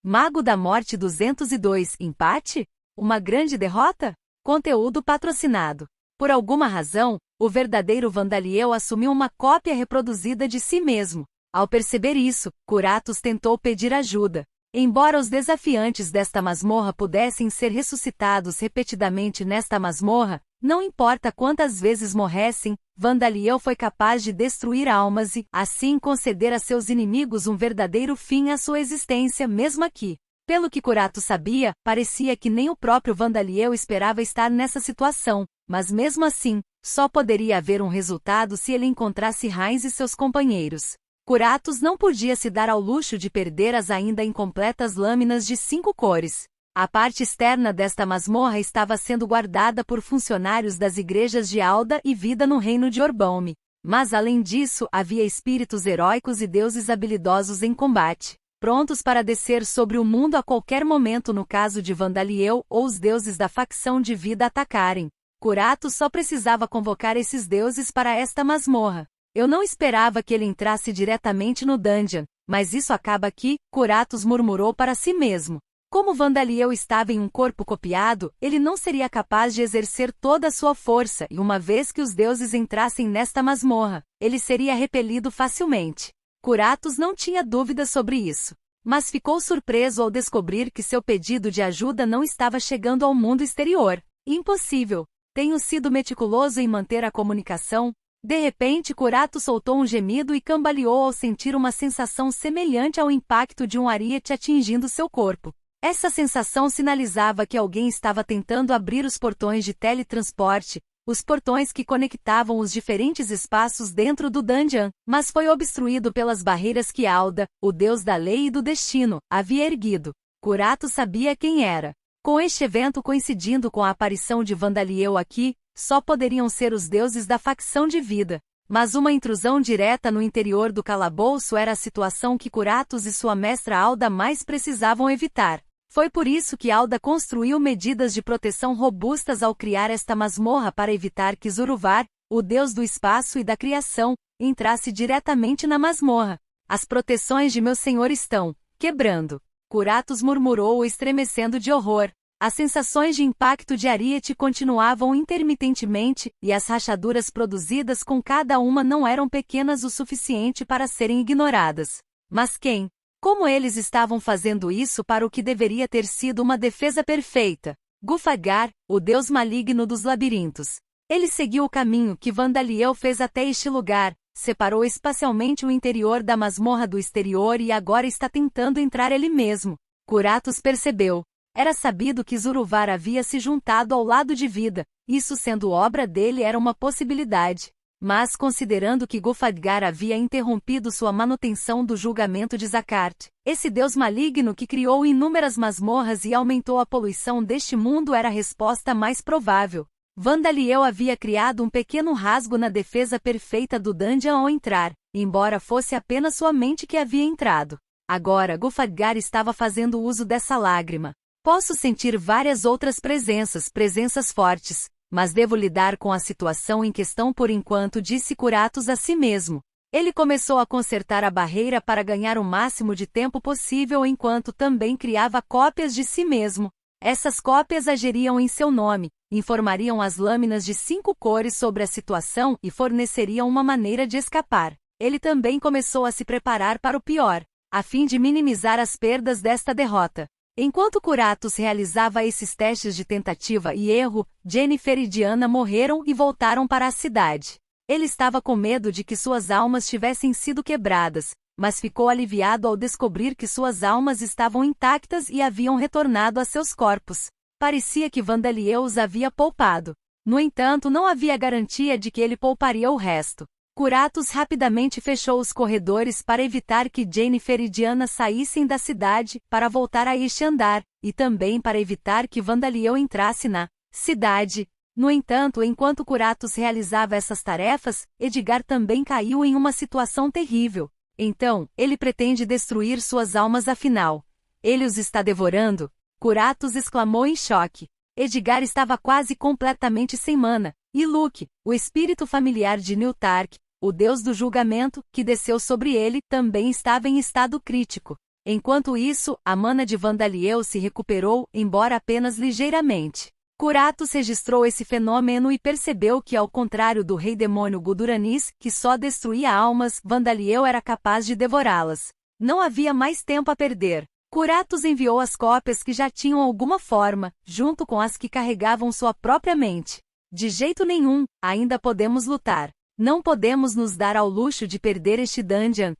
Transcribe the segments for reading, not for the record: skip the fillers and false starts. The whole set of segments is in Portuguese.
Mago da Morte 202, empate? Uma grande derrota? Conteúdo patrocinado. Por alguma razão, o verdadeiro Vandaliel assumiu uma cópia reproduzida de si mesmo. Ao perceber isso, Curatos tentou pedir ajuda. Embora os desafiantes desta masmorra pudessem ser ressuscitados repetidamente nesta masmorra, não importa quantas vezes morressem, Vandaliel foi capaz de destruir almas e, assim, conceder a seus inimigos um verdadeiro fim à sua existência mesmo aqui. Pelo que Curatos sabia, parecia que nem o próprio Vandaliel esperava estar nessa situação, mas mesmo assim, só poderia haver um resultado se ele encontrasse Heinz e seus companheiros. Curatos não podia se dar ao luxo de perder as ainda incompletas lâminas de 5 cores. A parte externa desta masmorra estava sendo guardada por funcionários das igrejas de Alda e Vida no reino de Orbaume. Mas além disso, havia espíritos heróicos e deuses habilidosos em combate, prontos para descer sobre o mundo a qualquer momento no caso de Vandaliel ou os deuses da facção de Vida atacarem. Curatos só precisava convocar esses deuses para esta masmorra. Eu não esperava que ele entrasse diretamente no dungeon, mas isso acaba aqui, Curatos murmurou para si mesmo. Como Vandaliel estava em um corpo copiado, ele não seria capaz de exercer toda a sua força e uma vez que os deuses entrassem nesta masmorra, ele seria repelido facilmente. Curatos não tinha dúvidas sobre isso, mas ficou surpreso ao descobrir que seu pedido de ajuda não estava chegando ao mundo exterior. Impossível. Tenho sido meticuloso em manter a comunicação. De repente, Curatos soltou um gemido e cambaleou ao sentir uma sensação semelhante ao impacto de um ariete atingindo seu corpo. Essa sensação sinalizava que alguém estava tentando abrir os portões de teletransporte, os portões que conectavam os diferentes espaços dentro do dungeon, mas foi obstruído pelas barreiras que Alda, o deus da lei e do destino, havia erguido. Curatos sabia quem era. Com este evento coincidindo com a aparição de Vandaliel aqui, só poderiam ser os deuses da facção de Vida. Mas uma intrusão direta no interior do calabouço era a situação que Curatos e sua mestra Alda mais precisavam evitar. Foi por isso que Alda construiu medidas de proteção robustas ao criar esta masmorra para evitar que Zuruvar, o deus do espaço e da criação, entrasse diretamente na masmorra. As proteções de meu senhor estão quebrando. Curatos murmurou estremecendo de horror. As sensações de impacto de ariete continuavam intermitentemente, e as rachaduras produzidas com cada uma não eram pequenas o suficiente para serem ignoradas. Mas quem? Como eles estavam fazendo isso para o que deveria ter sido uma defesa perfeita? Gufagar, o deus maligno dos labirintos. Ele seguiu o caminho que Vandaliel fez até este lugar, separou espacialmente o interior da masmorra do exterior e agora está tentando entrar ele mesmo. Curatos percebeu. Era sabido que Zuruvar havia se juntado ao lado de Vida, isso sendo obra dele era uma possibilidade. Mas considerando que Gufagar havia interrompido sua manutenção do julgamento de Zakart, esse deus maligno que criou inúmeras masmorras e aumentou a poluição deste mundo era a resposta mais provável. Vandaliel havia criado um pequeno rasgo na defesa perfeita do dungeon ao entrar, embora fosse apenas sua mente que havia entrado. Agora Gufagar estava fazendo uso dessa lágrima. Posso sentir várias outras presenças fortes, mas devo lidar com a situação em questão por enquanto, disse Curatos a si mesmo. Ele começou a consertar a barreira para ganhar o máximo de tempo possível enquanto também criava cópias de si mesmo. Essas cópias agiriam em seu nome, informariam as lâminas de 5 cores sobre a situação e forneceriam uma maneira de escapar. Ele também começou a se preparar para o pior, a fim de minimizar as perdas desta derrota. Enquanto Curatos realizava esses testes de tentativa e erro, Jennifer e Diana morreram e voltaram para a cidade. Ele estava com medo de que suas almas tivessem sido quebradas, mas ficou aliviado ao descobrir que suas almas estavam intactas e haviam retornado a seus corpos. Parecia que Vandaliel os havia poupado. No entanto, não havia garantia de que ele pouparia o resto. Curatos rapidamente fechou os corredores para evitar que Jennifer e Diana saíssem da cidade para voltar a este andar, e também para evitar que Vandaliel entrasse na cidade. No entanto, enquanto Curatos realizava essas tarefas, Edgar também caiu em uma situação terrível. Então, ele pretende destruir suas almas afinal. Ele os está devorando? Curatos exclamou em choque. Edgar estava quase completamente sem mana, e Luke, o espírito familiar de Niltark, o deus do julgamento, que desceu sobre ele, também estava em estado crítico. Enquanto isso, a mana de Vandaliel se recuperou, embora apenas ligeiramente. Kuratos registrou esse fenômeno e percebeu que, ao contrário do rei demônio Guduranis, que só destruía almas, Vandaliel era capaz de devorá-las. Não havia mais tempo a perder. Kuratos enviou as cópias que já tinham alguma forma, junto com as que carregavam sua própria mente. De jeito nenhum, ainda podemos lutar. Não podemos nos dar ao luxo de perder este dungeon.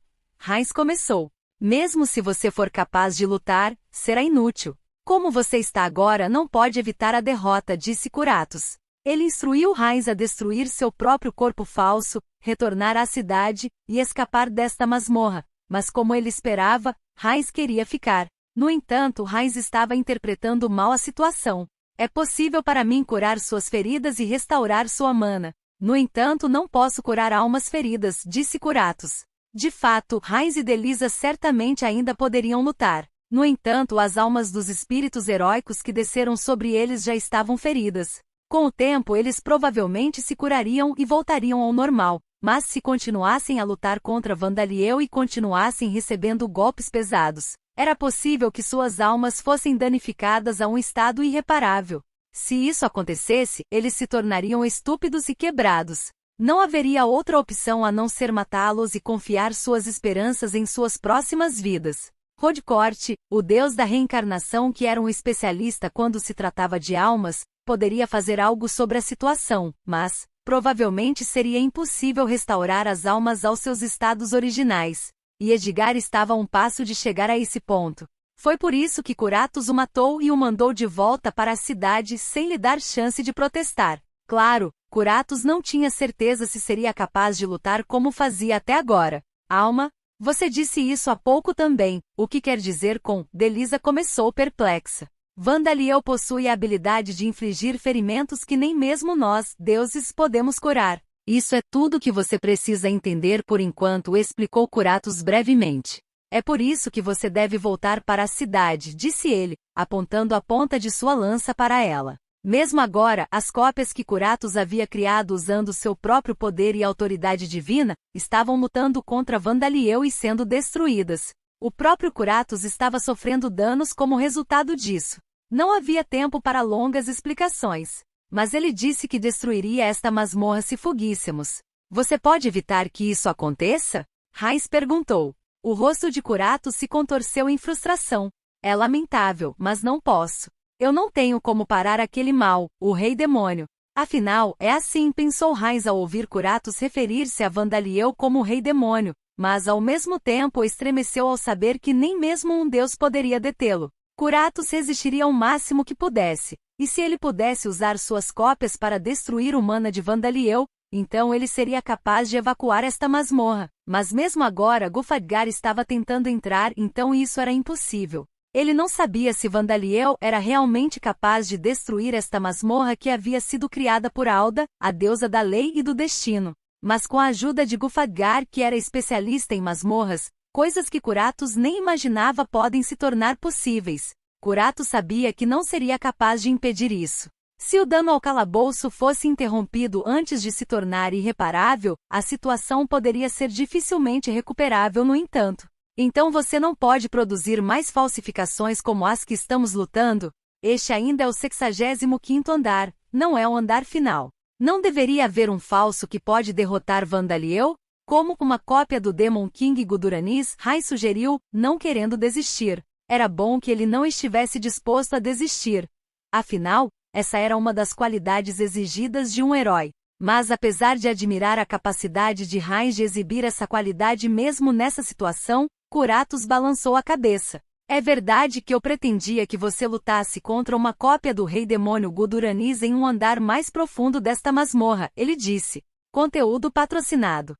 Heinz começou. Mesmo se você for capaz de lutar, será inútil. Como você está agora não pode evitar a derrota, disse Kuratos. Ele instruiu Heinz a destruir seu próprio corpo falso, retornar à cidade e escapar desta masmorra. Mas como ele esperava, Heinz queria ficar. No entanto, Heinz estava interpretando mal a situação. É possível para mim curar suas feridas e restaurar sua mana. No entanto, não posso curar almas feridas, disse Kuratos. De fato, Heinz e Delisa certamente ainda poderiam lutar. No entanto, as almas dos espíritos heróicos que desceram sobre eles já estavam feridas. Com o tempo, eles provavelmente se curariam e voltariam ao normal. Mas se continuassem a lutar contra Vandaliel e continuassem recebendo golpes pesados, era possível que suas almas fossem danificadas a um estado irreparável. Se isso acontecesse, eles se tornariam estúpidos e quebrados. Não haveria outra opção a não ser matá-los e confiar suas esperanças em suas próximas vidas. Rodcourt, o deus da reencarnação que era um especialista quando se tratava de almas, poderia fazer algo sobre a situação, mas, provavelmente seria impossível restaurar as almas aos seus estados originais. E Edgar estava a um passo de chegar a esse ponto. Foi por isso que Kuratos o matou e o mandou de volta para a cidade sem lhe dar chance de protestar. Claro, Kuratos não tinha certeza se seria capaz de lutar como fazia até agora. Alma, você disse isso há pouco também. O que quer dizer com? Delisa começou perplexa. Vandaliel possui a habilidade de infligir ferimentos que nem mesmo nós, deuses, podemos curar. Isso é tudo que você precisa entender por enquanto, explicou Kuratos brevemente. É por isso que você deve voltar para a cidade, disse ele, apontando a ponta de sua lança para ela. Mesmo agora, as cópias que Kuratos havia criado usando seu próprio poder e autoridade divina, estavam lutando contra Vandaliel e sendo destruídas. O próprio Kuratos estava sofrendo danos como resultado disso. Não havia tempo para longas explicações. Mas ele disse que destruiria esta masmorra se fuguíssemos. Você pode evitar que isso aconteça? Heinz perguntou. O rosto de Kuratos se contorceu em frustração. É lamentável, mas não posso. Eu não tenho como parar aquele mal, o rei demônio. Afinal, é assim, pensou Heinz ao ouvir Kuratos referir-se a Vandaliel como o rei demônio, mas ao mesmo tempo estremeceu ao saber que nem mesmo um deus poderia detê-lo. Kuratos resistiria ao máximo que pudesse, e se ele pudesse usar suas cópias para destruir o mana de Vandaliel, então ele seria capaz de evacuar esta masmorra. Mas mesmo agora Gulfadgar estava tentando entrar, então isso era impossível. Ele não sabia se Vandaliel era realmente capaz de destruir esta masmorra que havia sido criada por Alda, a deusa da lei e do destino. Mas com a ajuda de Gulfadgar, que era especialista em masmorras, coisas que Kuratos nem imaginava podem se tornar possíveis. Kuratos sabia que não seria capaz de impedir isso. Se o dano ao calabouço fosse interrompido antes de se tornar irreparável, a situação poderia ser dificilmente recuperável, no entanto. Então você não pode produzir mais falsificações como as que estamos lutando? Este ainda é o 65º andar, não é o andar final. Não deveria haver um falso que pode derrotar Vandaliel? Como uma cópia do Demon King Guduranis, Heinz sugeriu, não querendo desistir. Era bom que ele não estivesse disposto a desistir. Afinal, essa era uma das qualidades exigidas de um herói. Mas apesar de admirar a capacidade de Heinz de exibir essa qualidade mesmo nessa situação, Kuratos balançou a cabeça. É verdade que eu pretendia que você lutasse contra uma cópia do rei demônio Guduranis em um andar mais profundo desta masmorra, ele disse. Conteúdo patrocinado.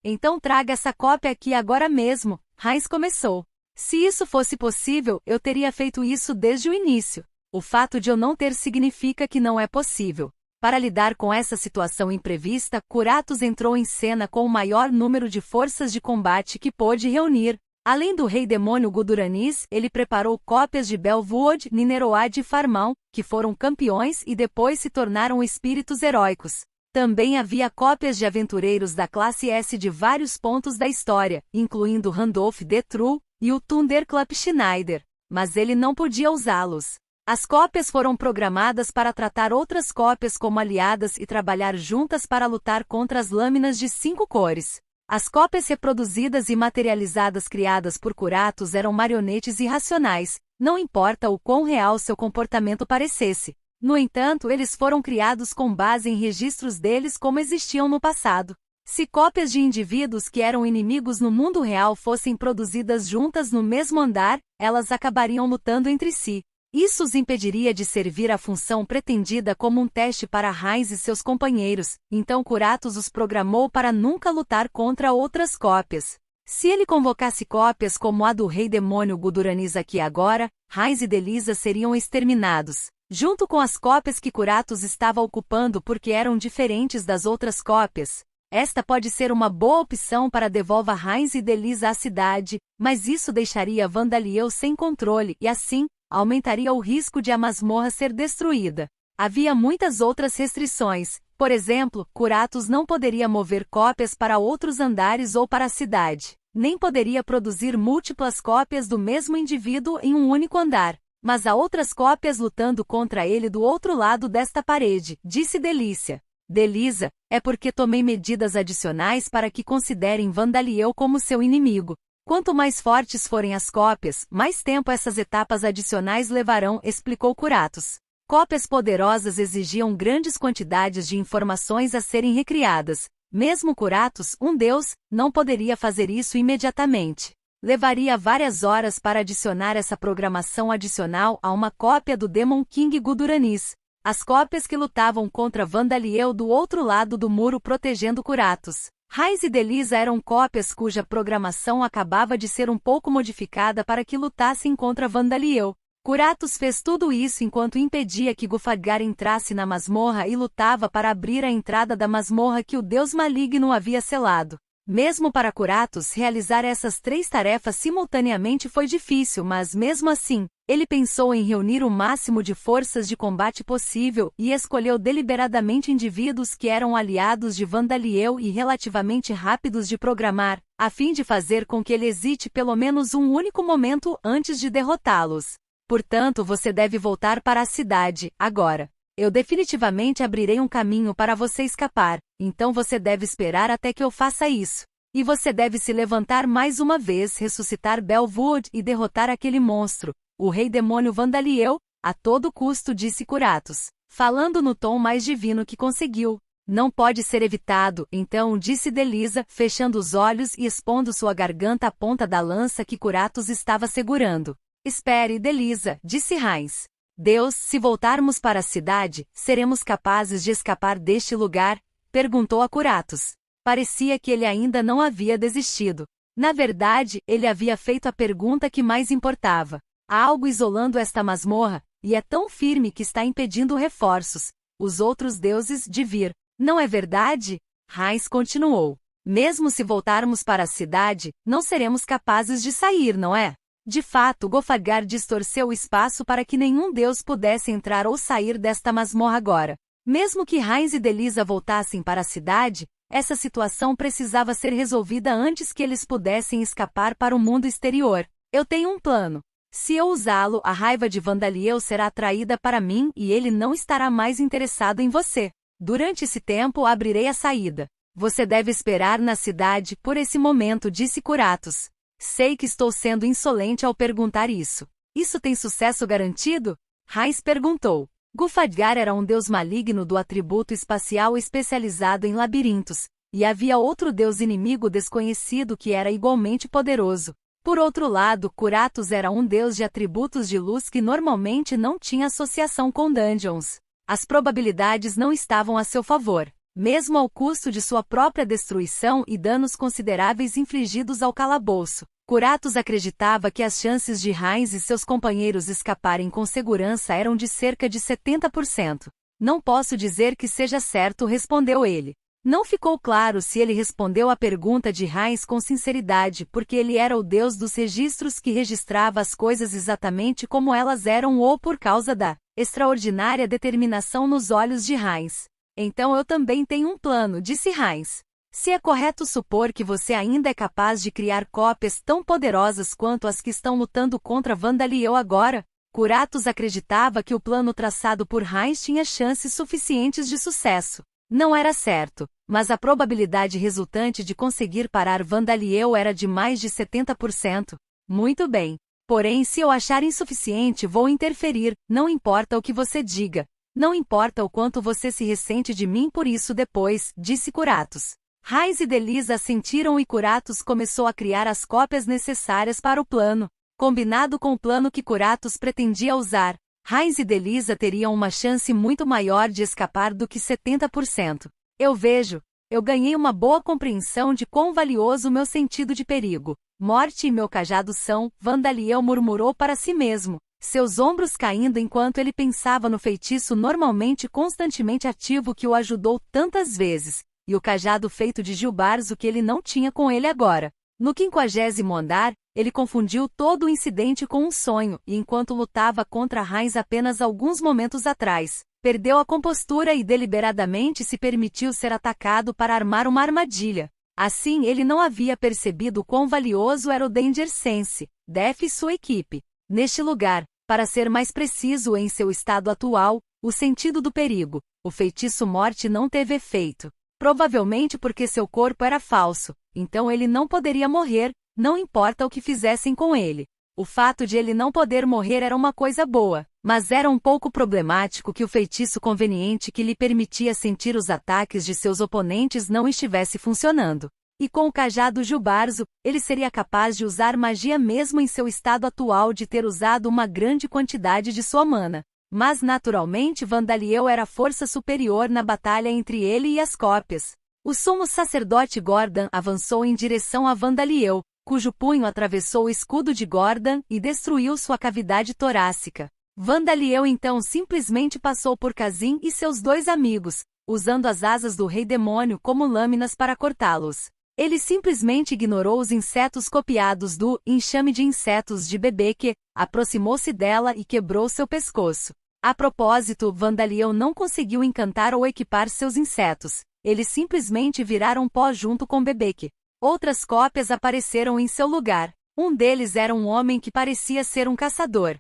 Então traga essa cópia aqui agora mesmo, Heinz começou. Se isso fosse possível, eu teria feito isso desde o início. O fato de eu não ter significa que não é possível. Para lidar com essa situação imprevista, Kuratos entrou em cena com o maior número de forças de combate que pôde reunir. Além do rei demônio Guduranis, ele preparou cópias de Belvood, Nineroad e Farmão, que foram campeões e depois se tornaram espíritos heróicos. Também havia cópias de aventureiros da classe S de vários pontos da história, incluindo Randolph the True, e o Thunderclap Schneider, mas ele não podia usá-los. As cópias foram programadas para tratar outras cópias como aliadas e trabalhar juntas para lutar contra as lâminas de 5 cores. As cópias reproduzidas e materializadas criadas por Curatos eram marionetes irracionais, não importa o quão real seu comportamento parecesse. No entanto, eles foram criados com base em registros deles como existiam no passado. Se cópias de indivíduos que eram inimigos no mundo real fossem produzidas juntas no mesmo andar, elas acabariam lutando entre si. Isso os impediria de servir a função pretendida como um teste para Heinz e seus companheiros, então Curatos os programou para nunca lutar contra outras cópias. Se ele convocasse cópias como a do Rei Demônio Guduranis aqui agora, Heinz e Delisa seriam exterminados, junto com as cópias que Curatos estava ocupando porque eram diferentes das outras cópias. Esta pode ser uma boa opção para devolver Heinz e Delisa à cidade, mas isso deixaria Vandaliel sem controle e assim, aumentaria o risco de a masmorra ser destruída. Havia muitas outras restrições, por exemplo, Curatos não poderia mover cópias para outros andares ou para a cidade, nem poderia produzir múltiplas cópias do mesmo indivíduo em um único andar, mas há outras cópias lutando contra ele do outro lado desta parede, disse Delisa, é porque tomei medidas adicionais para que considerem Vandaliel como seu inimigo. Quanto mais fortes forem as cópias, mais tempo essas etapas adicionais levarão, explicou Curatos. Cópias poderosas exigiam grandes quantidades de informações a serem recriadas. Mesmo Curatos, um deus, não poderia fazer isso imediatamente. Levaria várias horas para adicionar essa programação adicional a uma cópia do Demon King Guduranis. As cópias que lutavam contra Vandaliel do outro lado do muro protegendo Curatos. Heinz e Delisa eram cópias cuja programação acabava de ser um pouco modificada para que lutassem contra Vandaliel. Curatos fez tudo isso enquanto impedia que Gulfaggar entrasse na masmorra e lutava para abrir a entrada da masmorra que o deus maligno havia selado. Mesmo para Curatos realizar essas 3 tarefas simultaneamente foi difícil, mas mesmo assim, ele pensou em reunir o máximo de forças de combate possível e escolheu deliberadamente indivíduos que eram aliados de Vandaliel e relativamente rápidos de programar, a fim de fazer com que ele hesite pelo menos um único momento antes de derrotá-los. Portanto, você deve voltar para a cidade, agora. Eu definitivamente abrirei um caminho para você escapar, então você deve esperar até que eu faça isso. E você deve se levantar mais uma vez, ressuscitar Belwood e derrotar aquele monstro, o Rei Demônio Vandaliel, a todo custo, disse Curatos, falando no tom mais divino que conseguiu. Não pode ser evitado, então, disse Delisa, fechando os olhos e expondo sua garganta à ponta da lança que Curatos estava segurando. Espere, Delisa, disse Heinz. Deus, se voltarmos para a cidade, seremos capazes de escapar deste lugar? Perguntou a Curatos. Parecia que ele ainda não havia desistido. Na verdade, ele havia feito a pergunta que mais importava. Há algo isolando esta masmorra, e é tão firme que está impedindo reforços, os outros deuses, de vir. Não é verdade? Heinz continuou. Mesmo se voltarmos para a cidade, não seremos capazes de sair, não é? De fato, Gulfaggar distorceu o espaço para que nenhum deus pudesse entrar ou sair desta masmorra agora. Mesmo que Heinz e Delisa voltassem para a cidade, essa situação precisava ser resolvida antes que eles pudessem escapar para o mundo exterior. Eu tenho um plano. Se eu usá-lo, a raiva de Vandaliel será atraída para mim e ele não estará mais interessado em você. Durante esse tempo abrirei a saída. Você deve esperar na cidade por esse momento, disse Curatos. Sei que estou sendo insolente ao perguntar isso. Isso tem sucesso garantido? Heinz perguntou. Gulfaggar era um deus maligno do atributo espacial especializado em labirintos, e havia outro deus inimigo desconhecido que era igualmente poderoso. Por outro lado, Curatos era um deus de atributos de luz que normalmente não tinha associação com dungeons. As probabilidades não estavam a seu favor, mesmo ao custo de sua própria destruição e danos consideráveis infligidos ao calabouço. Curatos acreditava que as chances de Heinz e seus companheiros escaparem com segurança eram de cerca de 70%. Não posso dizer que seja certo, respondeu ele. Não ficou claro se ele respondeu à pergunta de Heinz com sinceridade porque ele era o deus dos registros que registrava as coisas exatamente como elas eram ou por causa da extraordinária determinação nos olhos de Heinz. Então eu também tenho um plano, disse Heinz. Se é correto supor que você ainda é capaz de criar cópias tão poderosas quanto as que estão lutando contra Vandaliel agora, Kuratos acreditava que o plano traçado por Heinz tinha chances suficientes de sucesso. Não era certo, mas a probabilidade resultante de conseguir parar Vandaliel era de mais de 70%. Muito bem. Porém, se eu achar insuficiente, vou interferir, não importa o que você diga. Não importa o quanto você se ressente de mim por isso depois, disse Kuratos. Heinz e Delisa assentiram e Kuratos começou a criar as cópias necessárias para o plano. Combinado com o plano que Kuratos pretendia usar, Heinz e Delisa teriam uma chance muito maior de escapar do que 70%. Eu ganhei uma boa compreensão de quão valioso meu sentido de perigo, morte e meu cajado são, Vandaliel murmurou para si mesmo, seus ombros caindo enquanto ele pensava no feitiço normalmente constantemente ativo que o ajudou tantas vezes, e o cajado feito de Gilbarzo que ele não tinha com ele agora. No 50º andar, ele confundiu todo o incidente com um sonho, e enquanto lutava contra Heinz apenas alguns momentos atrás, perdeu a compostura e deliberadamente se permitiu ser atacado para armar uma armadilha. Assim ele não havia percebido quão valioso era o Danger Sense, Def e sua equipe. Neste lugar, para ser mais preciso em seu estado atual, o sentido do perigo, o feitiço morte não teve efeito. Provavelmente porque seu corpo era falso, então ele não poderia morrer, não importa o que fizessem com ele. O fato de ele não poder morrer era uma coisa boa, mas era um pouco problemático que o feitiço conveniente que lhe permitia sentir os ataques de seus oponentes não estivesse funcionando. E com o cajado Gilbarzo, ele seria capaz de usar magia mesmo em seu estado atual de ter usado uma grande quantidade de sua mana. Mas naturalmente Vandaliel era a força superior na batalha entre ele e as cópias. O sumo sacerdote Gordon avançou em direção a Vandaliel, cujo punho atravessou o escudo de Gordon e destruiu sua cavidade torácica. Vandaliel então simplesmente passou por Kazin e seus dois amigos, usando as asas do Rei Demônio como lâminas para cortá-los. Ele simplesmente ignorou os insetos copiados do enxame de insetos de Bebeke, aproximou-se dela e quebrou seu pescoço. A propósito, Vandaliel não conseguiu encantar ou equipar seus insetos. Eles simplesmente viraram pó junto com Bebeke. Outras cópias apareceram em seu lugar. Um deles era um homem que parecia ser um caçador.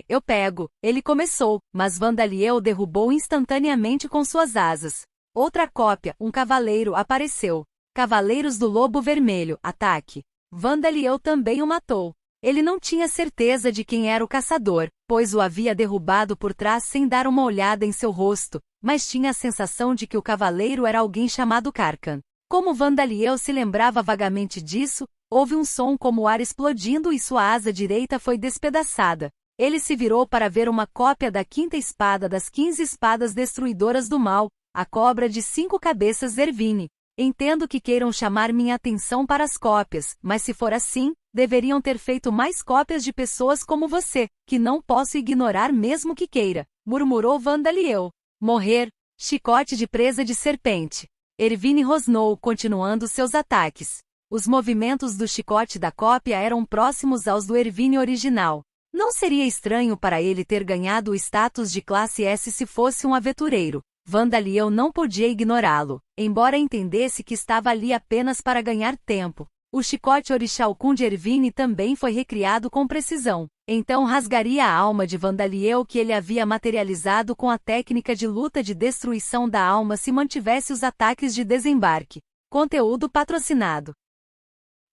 Eu pego, ele começou, mas Vandaliel derrubou instantaneamente com suas asas. Outra cópia, um cavaleiro, apareceu. Cavaleiros do Lobo Vermelho, ataque. Vandaliel também o matou. Ele não tinha certeza de quem era o caçador, pois o havia derrubado por trás sem dar uma olhada em seu rosto, mas tinha a sensação de que o cavaleiro era alguém chamado Karkan. Como Vandaliel se lembrava vagamente disso, houve um som como o ar explodindo e sua asa direita foi despedaçada. Ele se virou para ver uma cópia da quinta espada das 15 espadas destruidoras do mal, a cobra de 5 cabeças Zervine. Entendo que queiram chamar minha atenção para as cópias, mas se for assim, deveriam ter feito mais cópias de pessoas como você, que não posso ignorar mesmo que queira, murmurou Vandaliel. Morrer, chicote de presa de serpente. Ervine rosnou, continuando seus ataques. Os movimentos do chicote da cópia eram próximos aos do Ervine original. Não seria estranho para ele ter ganhado o status de classe S se fosse um aventureiro. Vandaliel não podia ignorá-lo, embora entendesse que estava ali apenas para ganhar tempo. O chicote Orixalcum de Ervine também foi recriado com precisão. Então rasgaria a alma de Vandaliel que ele havia materializado com a técnica de luta de destruição da alma se mantivesse os ataques de desembarque. Conteúdo patrocinado.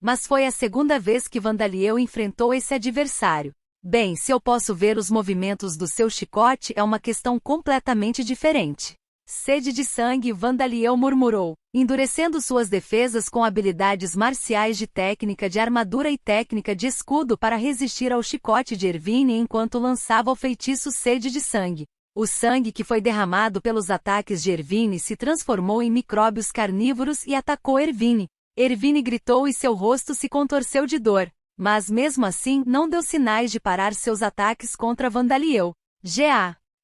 Mas foi a segunda vez que Vandaliel enfrentou esse adversário. Bem, se eu posso ver os movimentos do seu chicote é uma questão completamente diferente. Sede de sangue, Vandaliel murmurou, endurecendo suas defesas com habilidades marciais de técnica de armadura e técnica de escudo para resistir ao chicote de Ervine enquanto lançava o feitiço Sede de Sangue. O sangue que foi derramado pelos ataques de Ervine se transformou em micróbios carnívoros e atacou Ervine. Ervine gritou e seu rosto se contorceu de dor, mas mesmo assim não deu sinais de parar seus ataques contra Vandaliel.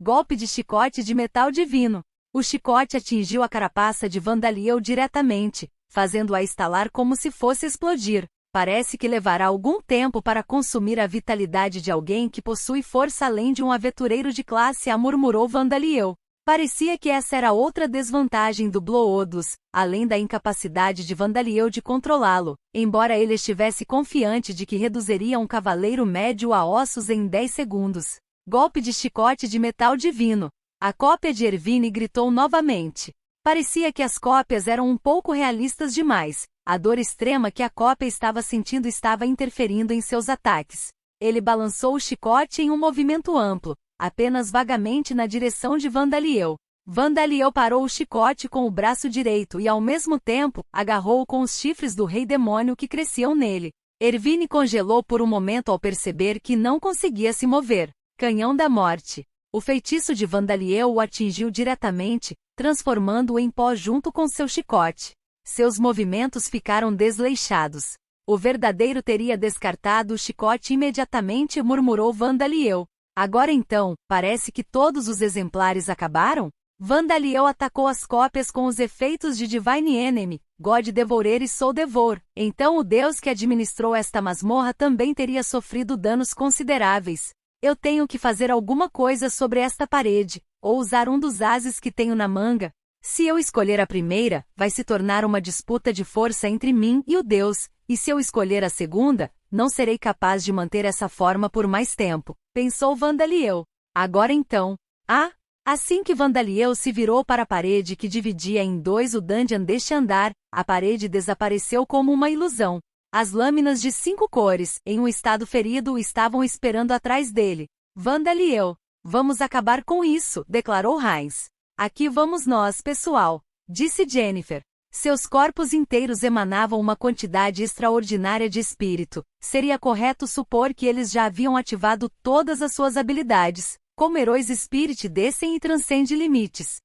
Golpe de chicote de metal divino. O chicote atingiu a carapaça de Vandaliel diretamente, fazendo-a estalar como se fosse explodir. Parece que levará algum tempo para consumir a vitalidade de alguém que possui força além de um aventureiro de classe A, murmurou Vandaliel. Parecia que essa era outra desvantagem do Bloodus, além da incapacidade de Vandaliel de controlá-lo, embora ele estivesse confiante de que reduziria um cavaleiro médio a ossos em 10 segundos. Golpe de chicote de metal divino. A cópia de Ervine gritou novamente. Parecia que as cópias eram um pouco realistas demais. A dor extrema que a cópia estava sentindo estava interferindo em seus ataques. Ele balançou o chicote em um movimento amplo, apenas vagamente na direção de Vandaliel. Vandaliel parou o chicote com o braço direito e ao mesmo tempo, agarrou-o com os chifres do rei demônio que cresciam nele. Ervine congelou por um momento ao perceber que não conseguia se mover. Canhão da morte. O feitiço de Vandaliel o atingiu diretamente, transformando-o em pó junto com seu chicote. Seus movimentos ficaram desleixados. O verdadeiro teria descartado o chicote imediatamente, murmurou Vandaliel. Agora então, parece que todos os exemplares acabaram? Vandaliel atacou as cópias com os efeitos de Divine Enemy, God Devourer e Soul Devour. Então o deus que administrou esta masmorra também teria sofrido danos consideráveis. Eu tenho que fazer alguma coisa sobre esta parede, ou usar um dos ases que tenho na manga. Se eu escolher a primeira, vai se tornar uma disputa de força entre mim e o deus, e se eu escolher a segunda, não serei capaz de manter essa forma por mais tempo, pensou Vandaliel. Agora então. Assim que Vandaliel se virou para a parede que dividia em dois o dungeon deste andar, a parede desapareceu como uma ilusão. As lâminas de 5 cores, em um estado ferido, estavam esperando atrás dele. Vandaliel. Vamos acabar com isso, declarou Heinz. Aqui vamos nós, pessoal, disse Jennifer. Seus corpos inteiros emanavam uma quantidade extraordinária de espírito. Seria correto supor que eles já haviam ativado todas as suas habilidades. Como heróis Spirit descem e transcende limites.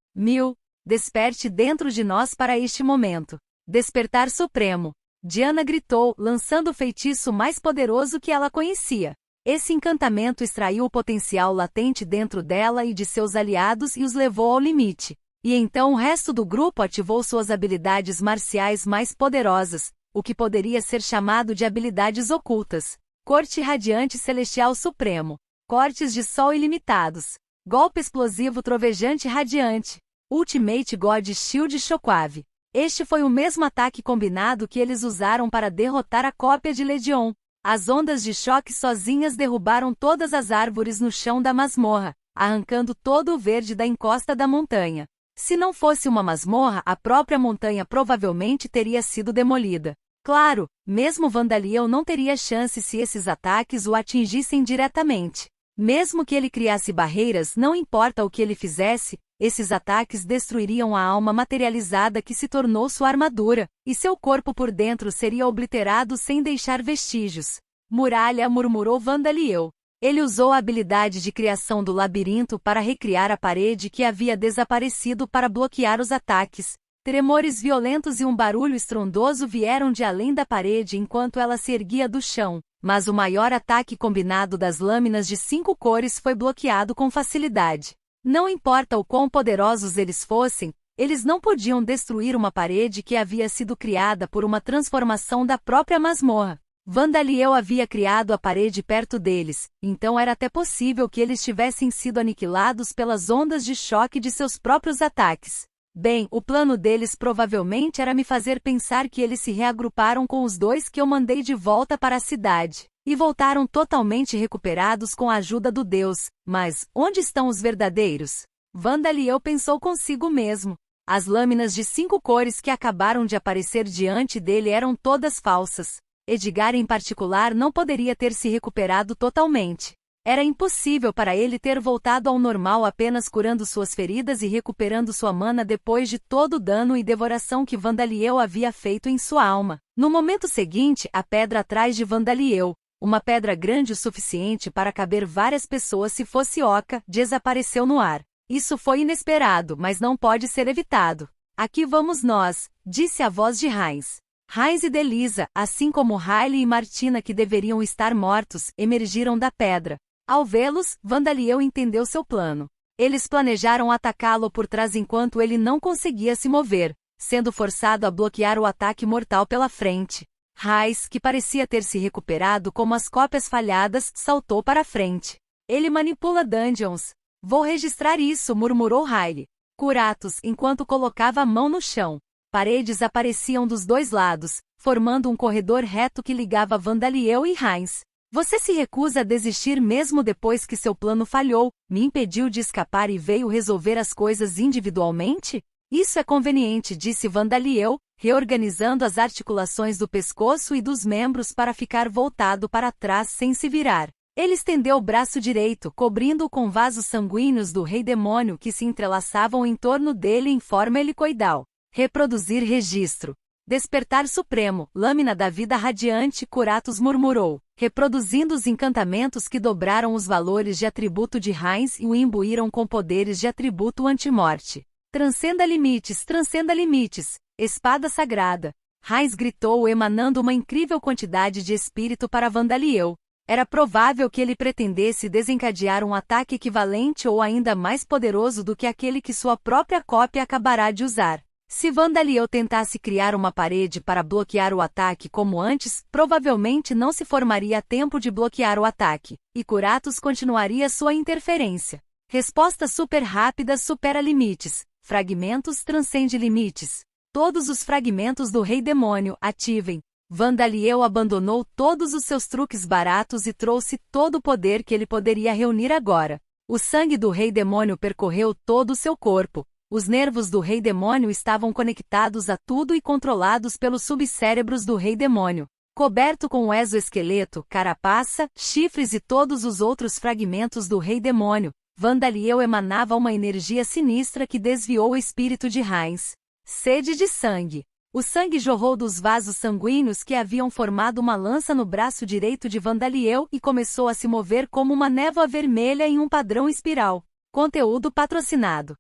Desperte dentro de nós para este momento. Despertar supremo. Diana gritou, lançando o feitiço mais poderoso que ela conhecia. Esse encantamento extraiu o potencial latente dentro dela e de seus aliados e os levou ao limite. E então o resto do grupo ativou suas habilidades marciais mais poderosas, o que poderia ser chamado de habilidades ocultas. Corte radiante celestial supremo. Cortes de sol ilimitados. Golpe explosivo trovejante radiante. Ultimate God Shield Shockwave. Este foi o mesmo ataque combinado que eles usaram para derrotar a cópia de Legion. As ondas de choque sozinhas derrubaram todas as árvores no chão da masmorra, arrancando todo o verde da encosta da montanha. Se não fosse uma masmorra, a própria montanha provavelmente teria sido demolida. Claro, mesmo Vandaliel não teria chance se esses ataques o atingissem diretamente. Mesmo que ele criasse barreiras, não importa o que ele fizesse, esses ataques destruiriam a alma materializada que se tornou sua armadura, e seu corpo por dentro seria obliterado sem deixar vestígios. Muralha, murmurou Vandaliel. Ele usou a habilidade de criação do labirinto para recriar a parede que havia desaparecido para bloquear os ataques. Tremores violentos e um barulho estrondoso vieram de além da parede enquanto ela se erguia do chão, mas o maior ataque combinado das lâminas de 5 cores foi bloqueado com facilidade. Não importa o quão poderosos eles fossem, eles não podiam destruir uma parede que havia sido criada por uma transformação da própria masmorra. Vandaliel havia criado a parede perto deles, então era até possível que eles tivessem sido aniquilados pelas ondas de choque de seus próprios ataques. Bem, o plano deles provavelmente era me fazer pensar que eles se reagruparam com os 2 que eu mandei de volta para a cidade, e voltaram totalmente recuperados com a ajuda do deus. Mas, onde estão os verdadeiros? Vandaliel pensou consigo mesmo. As lâminas de 5 cores que acabaram de aparecer diante dele eram todas falsas. Edgar em particular não poderia ter se recuperado totalmente. Era impossível para ele ter voltado ao normal apenas curando suas feridas e recuperando sua mana depois de todo o dano e devoração que Vandaliel havia feito em sua alma. No momento seguinte, a pedra atrás de Vandaliel, uma pedra grande o suficiente para caber várias pessoas se fosse oca, desapareceu no ar. Isso foi inesperado, mas não pode ser evitado. Aqui vamos nós, disse a voz de Heinz. Heinz e Delisa, assim como Riley e Martina que deveriam estar mortos, emergiram da pedra. Ao vê-los, Vandaliel entendeu seu plano. Eles planejaram atacá-lo por trás enquanto ele não conseguia se mover, sendo forçado a bloquear o ataque mortal pela frente. Heinz, que parecia ter se recuperado como as cópias falhadas, saltou para a frente. Ele manipula dungeons. Vou registrar isso, murmurou Riley. Curatos, enquanto colocava a mão no chão. Paredes apareciam dos dois lados, formando um corredor reto que ligava Vandaliel e Heinz. Você se recusa a desistir mesmo depois que seu plano falhou, me impediu de escapar e veio resolver as coisas individualmente? Isso é conveniente, disse Vandaliel, reorganizando as articulações do pescoço e dos membros para ficar voltado para trás sem se virar. Ele estendeu o braço direito, cobrindo-o com vasos sanguíneos do rei demônio que se entrelaçavam em torno dele em forma helicoidal. Reproduzir registro. Despertar supremo, lâmina da vida radiante, Curatos murmurou, reproduzindo os encantamentos que dobraram os valores de atributo de Heinz e o imbuíram com poderes de atributo anti-morte. Transcenda limites, espada sagrada. Heinz gritou, emanando uma incrível quantidade de espírito para Vandaliel. Era provável que ele pretendesse desencadear um ataque equivalente ou ainda mais poderoso do que aquele que sua própria cópia acabará de usar. Se Vandaliel tentasse criar uma parede para bloquear o ataque como antes, provavelmente não se formaria a tempo de bloquear o ataque, e Curatos continuaria sua interferência. Resposta super rápida supera limites. Fragmentos transcende limites. Todos os fragmentos do Rei Demônio ativem. Vandaliel abandonou todos os seus truques baratos e trouxe todo o poder que ele poderia reunir agora. O sangue do Rei Demônio percorreu todo o seu corpo. Os nervos do Rei Demônio estavam conectados a tudo e controlados pelos subcérebros do Rei Demônio. Coberto com o exoesqueleto, carapaça, chifres e todos os outros fragmentos do Rei Demônio, Vandaliel emanava uma energia sinistra que desviou o espírito de Heinz. Sede de sangue. O sangue jorrou dos vasos sanguíneos que haviam formado uma lança no braço direito de Vandaliel e começou a se mover como uma névoa vermelha em um padrão espiral. Conteúdo patrocinado.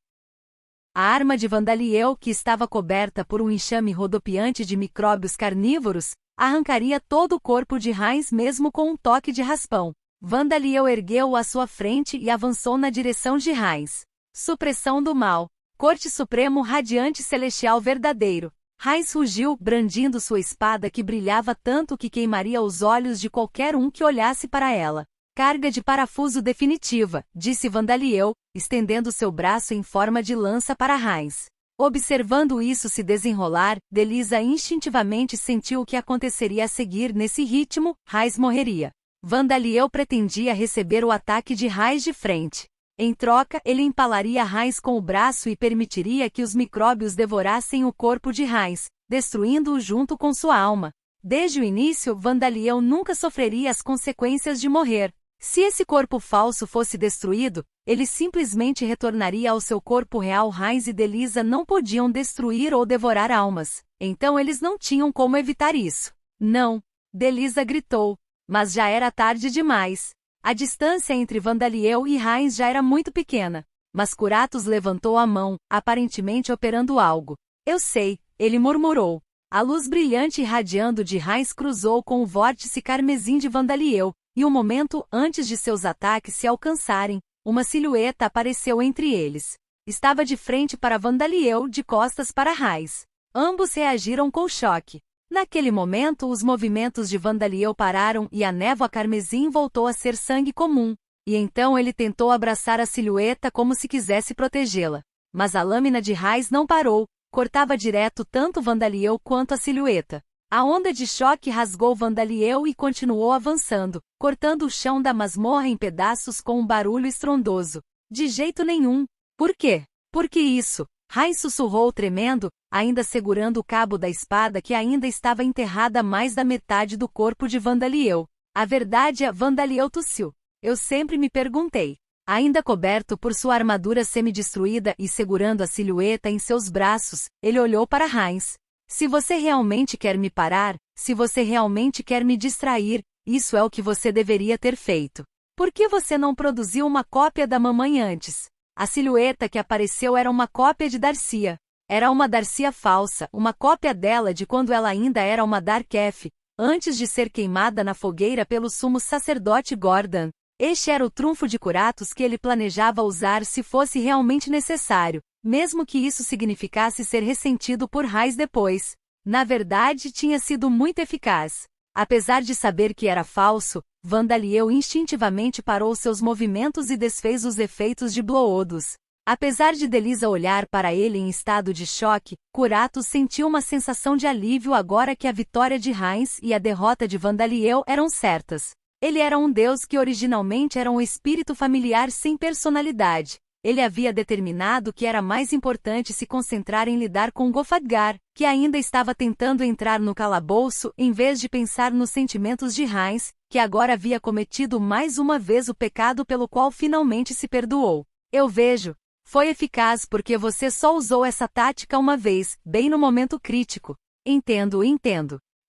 A arma de Vandaliel, que estava coberta por um enxame rodopiante de micróbios carnívoros, arrancaria todo o corpo de Heinz mesmo com um toque de raspão. Vandaliel ergueu-o à sua frente e avançou na direção de Heinz. Supressão do mal. Corte Supremo Radiante Celestial Verdadeiro. Heinz rugiu, brandindo sua espada que brilhava tanto que queimaria os olhos de qualquer um que olhasse para ela. Carga de parafuso definitiva, disse Vandaliel, estendendo seu braço em forma de lança para Heinz. Observando isso se desenrolar, Delisa instintivamente sentiu o que aconteceria a seguir nesse ritmo, Heinz morreria. Vandaliel pretendia receber o ataque de Heinz de frente. Em troca, ele empalaria Heinz com o braço e permitiria que os micróbios devorassem o corpo de Heinz, destruindo-o junto com sua alma. Desde o início, Vandaliel nunca sofreria as consequências de morrer. Se esse corpo falso fosse destruído, ele simplesmente retornaria ao seu corpo real. Heinz e Delisa não podiam destruir ou devorar almas, então eles não tinham como evitar isso. Não! Delisa gritou. Mas já era tarde demais. A distância entre Vandaliel e Heinz já era muito pequena. Mas Curatos levantou a mão, aparentemente operando algo. Eu sei, ele murmurou. A luz brilhante irradiando de Heinz cruzou com o vórtice carmesim de Vandaliel, e um momento antes de seus ataques se alcançarem, uma silhueta apareceu entre eles. Estava de frente para Vandaliel, de costas para Heinz. Ambos reagiram com choque. Naquele momento, os movimentos de Vandaliel pararam e a névoa carmesim voltou a ser sangue comum. E então ele tentou abraçar a silhueta como se quisesse protegê-la. Mas a lâmina de Heinz não parou, cortava direto tanto Vandaliel quanto a silhueta. A onda de choque rasgou Vandaliel e continuou avançando, cortando o chão da masmorra em pedaços com um barulho estrondoso. De jeito nenhum. Por quê? Por que isso? Heinz sussurrou tremendo, ainda segurando o cabo da espada que ainda estava enterrada a mais da metade do corpo de Vandaliel. A verdade é, Vandaliel tossiu. Eu sempre me perguntei. Ainda coberto por sua armadura semi-destruída e segurando a silhueta em seus braços, ele olhou para Heinz. Se você realmente quer me parar, se você realmente quer me distrair, isso é o que você deveria ter feito. Por que você não produziu uma cópia da mamãe antes? A silhueta que apareceu era uma cópia de Darcia. Era uma Darcia falsa, uma cópia dela de quando ela ainda era uma Darkef, antes de ser queimada na fogueira pelo sumo sacerdote Gordon. Este era o trunfo de Curatos que ele planejava usar se fosse realmente necessário, mesmo que isso significasse ser ressentido por Heinz depois. Na verdade, tinha sido muito eficaz. Apesar de saber que era falso, Vandaliel instintivamente parou seus movimentos e desfez os efeitos de Bloodus. Apesar de Delisa olhar para ele em estado de choque, Curatos sentiu uma sensação de alívio agora que a vitória de Heinz e a derrota de Vandaliel eram certas. Ele era um deus que originalmente era um espírito familiar sem personalidade. Ele havia determinado que era mais importante se concentrar em lidar com Gofadgar, que ainda estava tentando entrar no calabouço, em vez de pensar nos sentimentos de Heinz, que agora havia cometido mais uma vez o pecado pelo qual finalmente se perdoou. Eu vejo. Foi eficaz porque você só usou essa tática uma vez, bem no momento crítico. Entendo.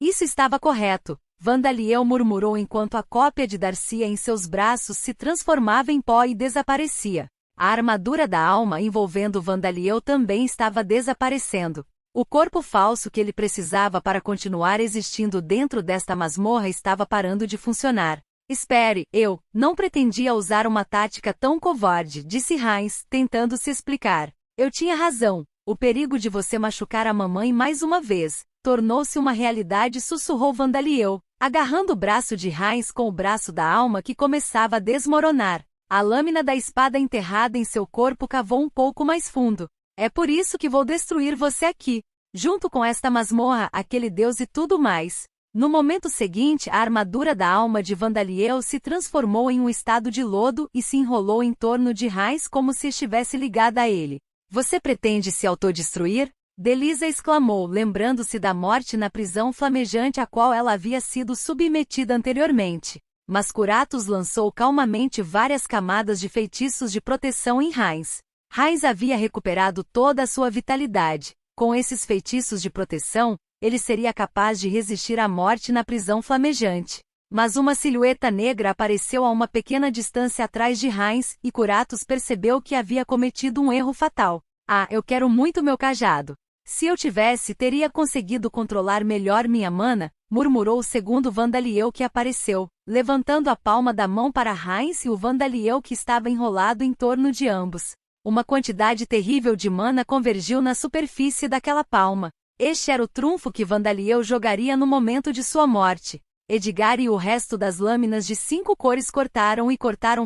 Isso estava correto. Vandaliel murmurou enquanto a cópia de Darcia em seus braços se transformava em pó e desaparecia. A armadura da alma envolvendo Vandaliel também estava desaparecendo. O corpo falso que ele precisava para continuar existindo dentro desta masmorra estava parando de funcionar. Espere, eu não pretendia usar uma tática tão covarde, disse Heinz, tentando se explicar. Eu tinha razão. O perigo de você machucar a mamãe mais uma vez tornou-se uma realidade, sussurrou Vandaliel, agarrando o braço de Heinz com o braço da alma que começava a desmoronar. A lâmina da espada enterrada em seu corpo cavou um pouco mais fundo. É por isso que vou destruir você aqui. Junto com esta masmorra, aquele deus e tudo mais. No momento seguinte, a armadura da alma de Vandaliel se transformou em um estado de lodo e se enrolou em torno de Heinz como se estivesse ligada a ele. Você pretende se autodestruir? Delisa exclamou, lembrando-se da morte na prisão flamejante a qual ela havia sido submetida anteriormente. Mas Curatos lançou calmamente várias camadas de feitiços de proteção em Heinz. Heinz havia recuperado toda a sua vitalidade. Com esses feitiços de proteção, ele seria capaz de resistir à morte na prisão flamejante. Mas uma silhueta negra apareceu a uma pequena distância atrás de Heinz e Curatos percebeu que havia cometido um erro fatal. Eu quero muito meu cajado. Se eu tivesse, teria conseguido controlar melhor minha mana, murmurou o segundo Vandaliel que apareceu, levantando a palma da mão para Heinz e o Vandaliel que estava enrolado em torno de ambos. Uma quantidade terrível de mana convergiu na superfície daquela palma. Este era o trunfo que Vandaliel jogaria no momento de sua morte. Edgar e o resto das lâminas de 5 cores cortaram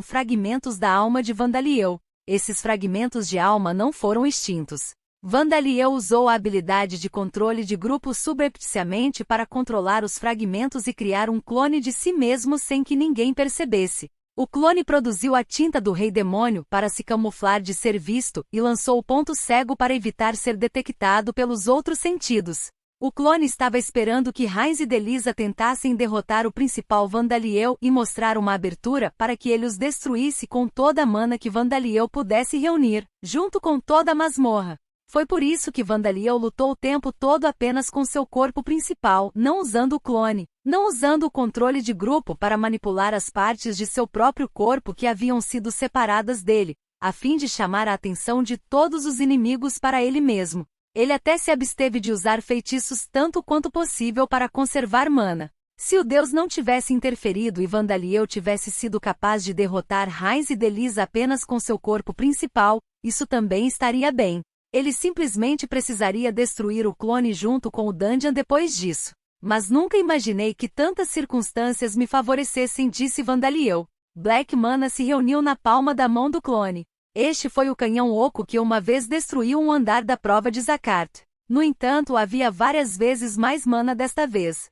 fragmentos da alma de Vandaliel. Esses fragmentos de alma não foram extintos. Vandaliel usou a habilidade de controle de grupo subrepticiamente para controlar os fragmentos e criar um clone de si mesmo sem que ninguém percebesse. O clone produziu a tinta do Rei Demônio para se camuflar de ser visto e lançou o ponto cego para evitar ser detectado pelos outros sentidos. O clone estava esperando que Heinz e Delisa tentassem derrotar o principal Vandaliel e mostrar uma abertura para que ele os destruísse com toda a mana que Vandaliel pudesse reunir, junto com toda a masmorra. Foi por isso que Vandaliel lutou o tempo todo apenas com seu corpo principal, não usando o clone, não usando o controle de grupo para manipular as partes de seu próprio corpo que haviam sido separadas dele, a fim de chamar a atenção de todos os inimigos para ele mesmo. Ele até se absteve de usar feitiços tanto quanto possível para conservar mana. Se o deus não tivesse interferido e Vandaliel tivesse sido capaz de derrotar Heinz e Delisa apenas com seu corpo principal, isso também estaria bem. Ele simplesmente precisaria destruir o clone junto com o Dungeon depois disso. Mas nunca imaginei que tantas circunstâncias me favorecessem, disse Vandaliel. Black Mana se reuniu na palma da mão do clone. Este foi o canhão oco que uma vez destruiu um andar da prova de Zakart. No entanto, havia várias vezes mais mana desta vez.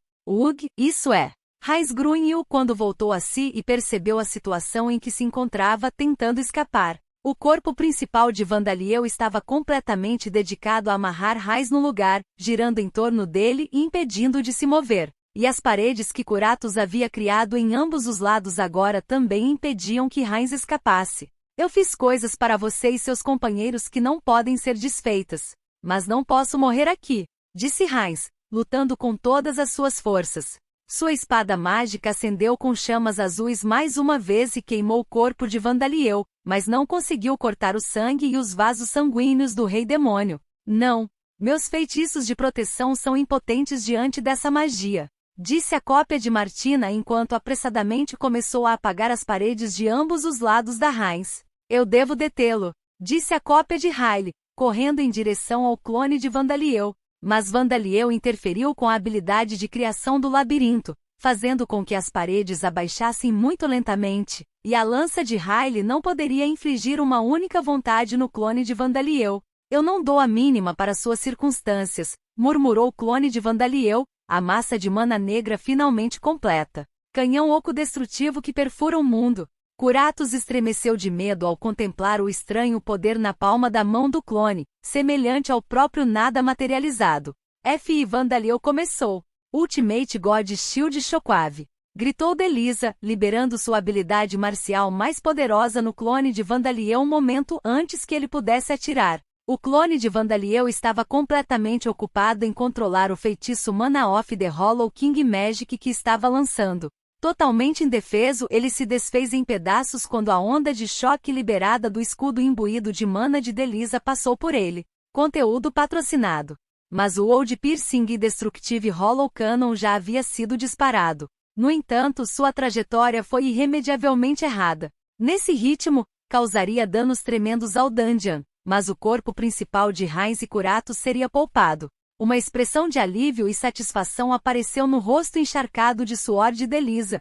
Isso é. Heinz grunhiu quando voltou a si e percebeu a situação em que se encontrava tentando escapar. O corpo principal de Vandaliel estava completamente dedicado a amarrar Heinz no lugar, girando em torno dele e impedindo-o de se mover. E as paredes que Curatos havia criado em ambos os lados agora também impediam que Heinz escapasse. Eu fiz coisas para você e seus companheiros que não podem ser desfeitas. Mas não posso morrer aqui, disse Heinz, lutando com todas as suas forças. Sua espada mágica acendeu com chamas azuis mais uma vez e queimou o corpo de Vandaliel, mas não conseguiu cortar o sangue e os vasos sanguíneos do Rei Demônio. Não. Meus feitiços de proteção são impotentes diante dessa magia, disse a cópia de Martina enquanto apressadamente começou a apagar as paredes de ambos os lados da Heinz. Eu devo detê-lo, disse a cópia de Riley, correndo em direção ao clone de Vandaliel. Mas Vandaliel interferiu com a habilidade de criação do labirinto. fazendo com que as paredes abaixassem muito lentamente, e a lança de Riley não poderia infligir uma única vontade no clone de Vandaliel. Eu não dou a mínima para suas circunstâncias, murmurou o clone de Vandaliel, a massa de mana negra finalmente completa. Canhão oco destrutivo que perfura o mundo. Curatos estremeceu de medo ao contemplar o estranho poder na palma da mão do clone, semelhante ao próprio nada materializado. F. Vandaliel começou. Ultimate God Shield Shockwave. Gritou Delisa, liberando sua habilidade marcial mais poderosa no clone de Vandaliel um momento antes que ele pudesse atirar. O clone de Vandaliel estava completamente ocupado em controlar o feitiço Mana of the Hollow King Magic que estava lançando. Totalmente indefeso, ele se desfez em pedaços quando a onda de choque liberada do escudo imbuído de mana de Delisa passou por ele. Conteúdo patrocinado. Mas o Old Piercing e Destructive Hollow Cannon já havia sido disparado. No entanto, sua trajetória foi irremediavelmente errada. Nesse ritmo, causaria danos tremendos ao Dungeon, mas o corpo principal de Heinz e Curatos seria poupado. Uma expressão de alívio e satisfação apareceu no rosto encharcado de suor de Delisa,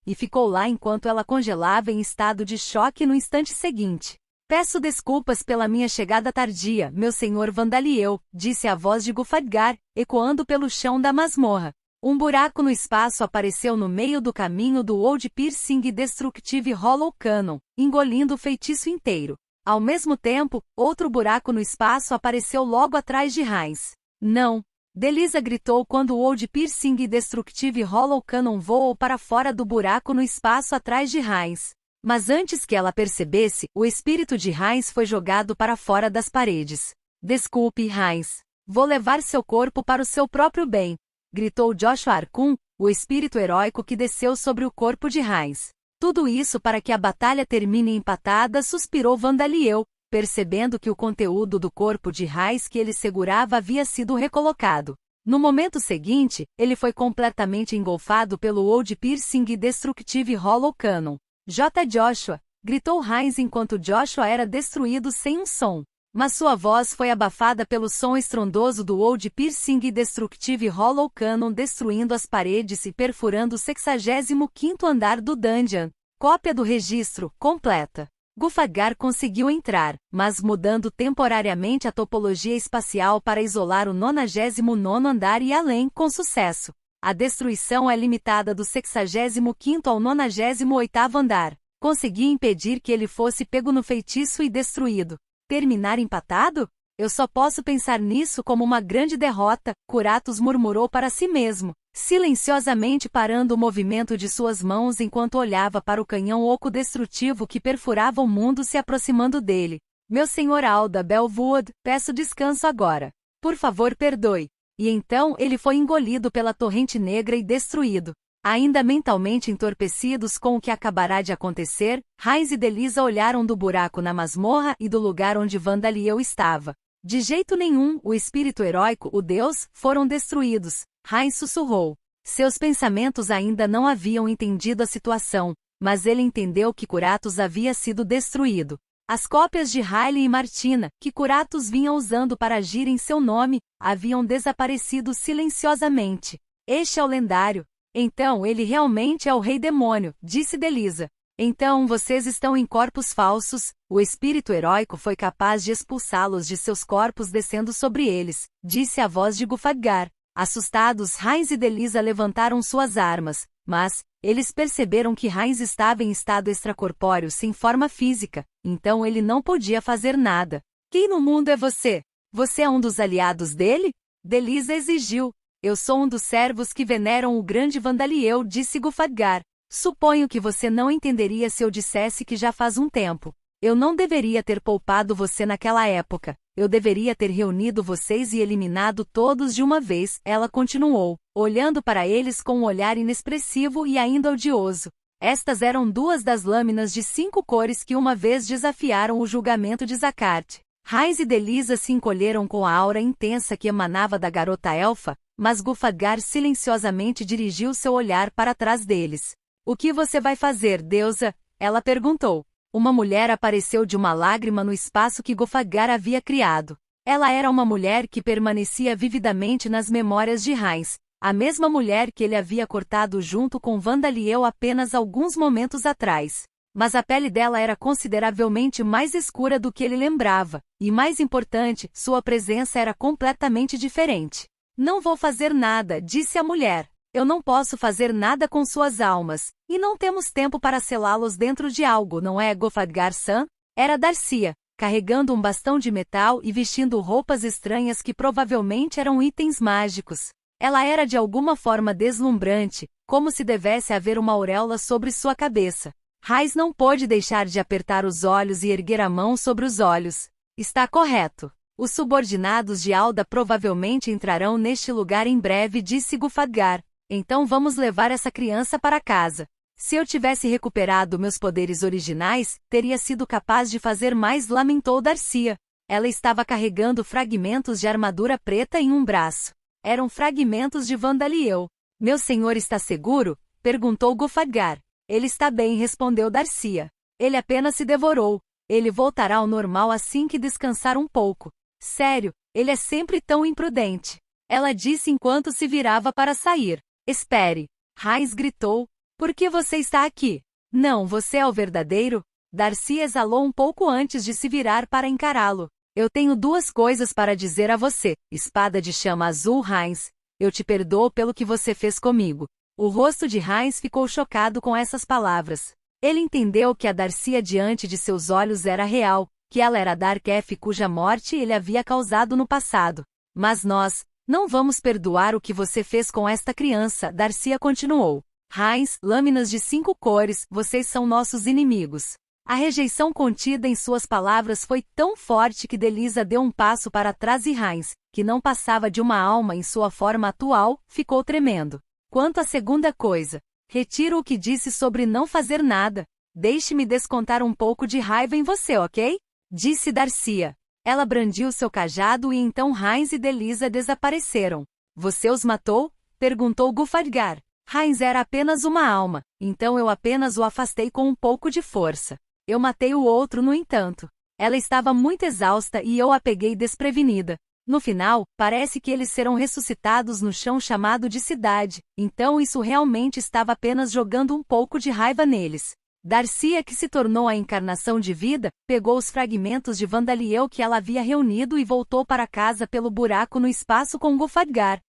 e ficou lá enquanto ela congelava em estado de choque no instante seguinte. Peço desculpas pela minha chegada tardia, meu senhor Vandaliel, disse a voz de Gufadgar, ecoando pelo chão da masmorra. Um buraco no espaço apareceu no meio do caminho do Old Piercing e Destructive Hollow Cannon, engolindo o feitiço inteiro. Ao mesmo tempo, outro buraco no espaço apareceu logo atrás de Heinz. Não! Delisa gritou quando o Old Piercing e Destructive Hollow Cannon voou para fora do buraco no espaço atrás de Heinz. Mas antes que ela percebesse, o espírito de Heinz foi jogado para fora das paredes. Desculpe, Heinz. Vou levar seu corpo para o seu próprio bem, gritou Joshua Arkun, o espírito heróico que desceu sobre o corpo de Heinz. Tudo isso para que a batalha termine empatada, suspirou Vandaliel, percebendo que o conteúdo do corpo de Heinz que ele segurava havia sido recolocado. No momento seguinte, ele foi completamente engolfado pelo Old Piercing e Destructive Hollow Cannon. J. Joshua! Gritou Heinz enquanto Joshua era destruído sem um som. Mas sua voz foi abafada pelo som estrondoso do Old Piercing e Destructive Hollow Cannon destruindo as paredes e perfurando o 65º andar do dungeon. Cópia do registro, completa. Gufadgar conseguiu entrar, mas mudando temporariamente a topologia espacial para isolar o 99º andar e além, com sucesso. A destruição é limitada do 65º ao 98º andar. Consegui impedir que ele fosse pego no feitiço e destruído. Terminar empatado? Eu só posso pensar nisso como uma grande derrota, Curatos murmurou para si mesmo, silenciosamente parando o movimento de suas mãos enquanto olhava para o canhão oco destrutivo que perfurava o mundo se aproximando dele. Meu senhor Alda Belwood, peço descanso agora. Por favor, perdoe. E então ele foi engolido pela torrente negra e destruído. Ainda mentalmente entorpecidos com o que acabará de acontecer, Heinz e Delisa olharam do buraco na masmorra e do lugar onde Vandaliel estava. De jeito nenhum, o espírito heróico, o Deus, foram destruídos. Heinz sussurrou. Seus pensamentos ainda não haviam entendido a situação, mas ele entendeu que Curatos havia sido destruído. As cópias de Riley e Martina, que Curatos vinha usando para agir em seu nome, haviam desaparecido silenciosamente. Este é o lendário. Então ele realmente é o Rei Demônio, disse Delisa. Então vocês estão em corpos falsos, o espírito heróico foi capaz de expulsá-los de seus corpos descendo sobre eles, disse a voz de Gufadgar. Assustados, Heinz e Delisa levantaram suas armas, mas eles perceberam que Heinz estava em estado extracorpóreo sem forma física, então ele não podia fazer nada. Quem no mundo é você? Você é um dos aliados dele? Delisa exigiu. Eu sou um dos servos que veneram o grande Vandaliel, disse Gufadgar. Suponho que você não entenderia se eu dissesse que já faz um tempo. Eu não deveria ter poupado você naquela época. Eu deveria ter reunido vocês e eliminado todos de uma vez, ela continuou, olhando para eles com um olhar inexpressivo e ainda odioso. Estas eram duas das lâminas de 5 cores que uma vez desafiaram o julgamento de Zakart. Heinz e Delisa se encolheram com a aura intensa que emanava da garota elfa, mas Gufadgar silenciosamente dirigiu seu olhar para trás deles. O que você vai fazer, deusa? Ela perguntou. Uma mulher apareceu de uma lágrima no espaço que Gufadgar havia criado. Ela era uma mulher que permanecia vividamente nas memórias de Heinz, A mesma mulher que ele havia cortado junto com Vandaliel apenas alguns momentos atrás. Mas a pele dela era consideravelmente mais escura do que ele lembrava, e mais importante, sua presença era completamente diferente. Não vou fazer nada, disse a mulher. Eu não posso fazer nada com suas almas, e não temos tempo para selá-los dentro de algo, não é, Gofadgar-san? Era Darcia, carregando um bastão de metal e vestindo roupas estranhas que provavelmente eram itens mágicos. Ela era de alguma forma deslumbrante, como se devesse haver uma auréola sobre sua cabeça. Raiz não pôde deixar de apertar os olhos e erguer a mão sobre os olhos. Está correto. Os subordinados de Alda provavelmente entrarão neste lugar em breve, disse Gufadgar. Então vamos levar essa criança para casa. Se eu tivesse recuperado meus poderes originais, teria sido capaz de fazer mais, lamentou Darcia. Ela estava carregando fragmentos de armadura preta em um braço. Eram fragmentos de Vandaliel. Meu senhor está seguro? Perguntou Gufadgar. Ele está bem, respondeu Darcia. Ele apenas se devorou. Ele voltará ao normal assim que descansar um pouco. Sério, ele é sempre tão imprudente. Ela disse enquanto se virava para sair. Espere. Raiz gritou. Por que você está aqui? Não, você é o verdadeiro? Darcy exalou um pouco antes de se virar para encará-lo. Eu tenho duas coisas para dizer a você, espada de chama azul Heinz. Eu te perdoo pelo que você fez comigo. O rosto de Heinz ficou chocado com essas palavras. Ele entendeu que a Darcia diante de seus olhos era real, que ela era Dark F cuja morte ele havia causado no passado. Mas nós, não vamos perdoar o que você fez com esta criança, Darcia continuou. Heinz, lâminas de 5 cores, vocês são nossos inimigos. A rejeição contida em suas palavras foi tão forte que Delisa deu um passo para trás e Heinz, que não passava de uma alma em sua forma atual, ficou tremendo. Quanto à segunda coisa, retiro o que disse sobre não fazer nada. Deixe-me descontar um pouco de raiva em você, ok? Disse Darcia. Ela brandiu seu cajado e então Heinz e Delisa desapareceram. Você os matou? Perguntou Gufadgar. Heinz era apenas uma alma, então eu apenas o afastei com um pouco de força. Eu matei o outro, no entanto. Ela estava muito exausta e eu a peguei desprevenida. No final, parece que eles serão ressuscitados no chão chamado de cidade, então isso realmente estava apenas jogando um pouco de raiva neles. Darcia, que se tornou a encarnação de vida, pegou os fragmentos de Vandaliel que ela havia reunido e voltou para casa pelo buraco no espaço com Gufadgar.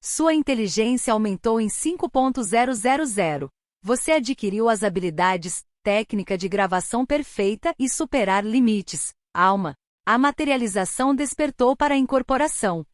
Sua inteligência aumentou em 5.000. Você adquiriu as habilidades técnica de gravação perfeita e superar limites. Alma. A materialização despertou para a incorporação.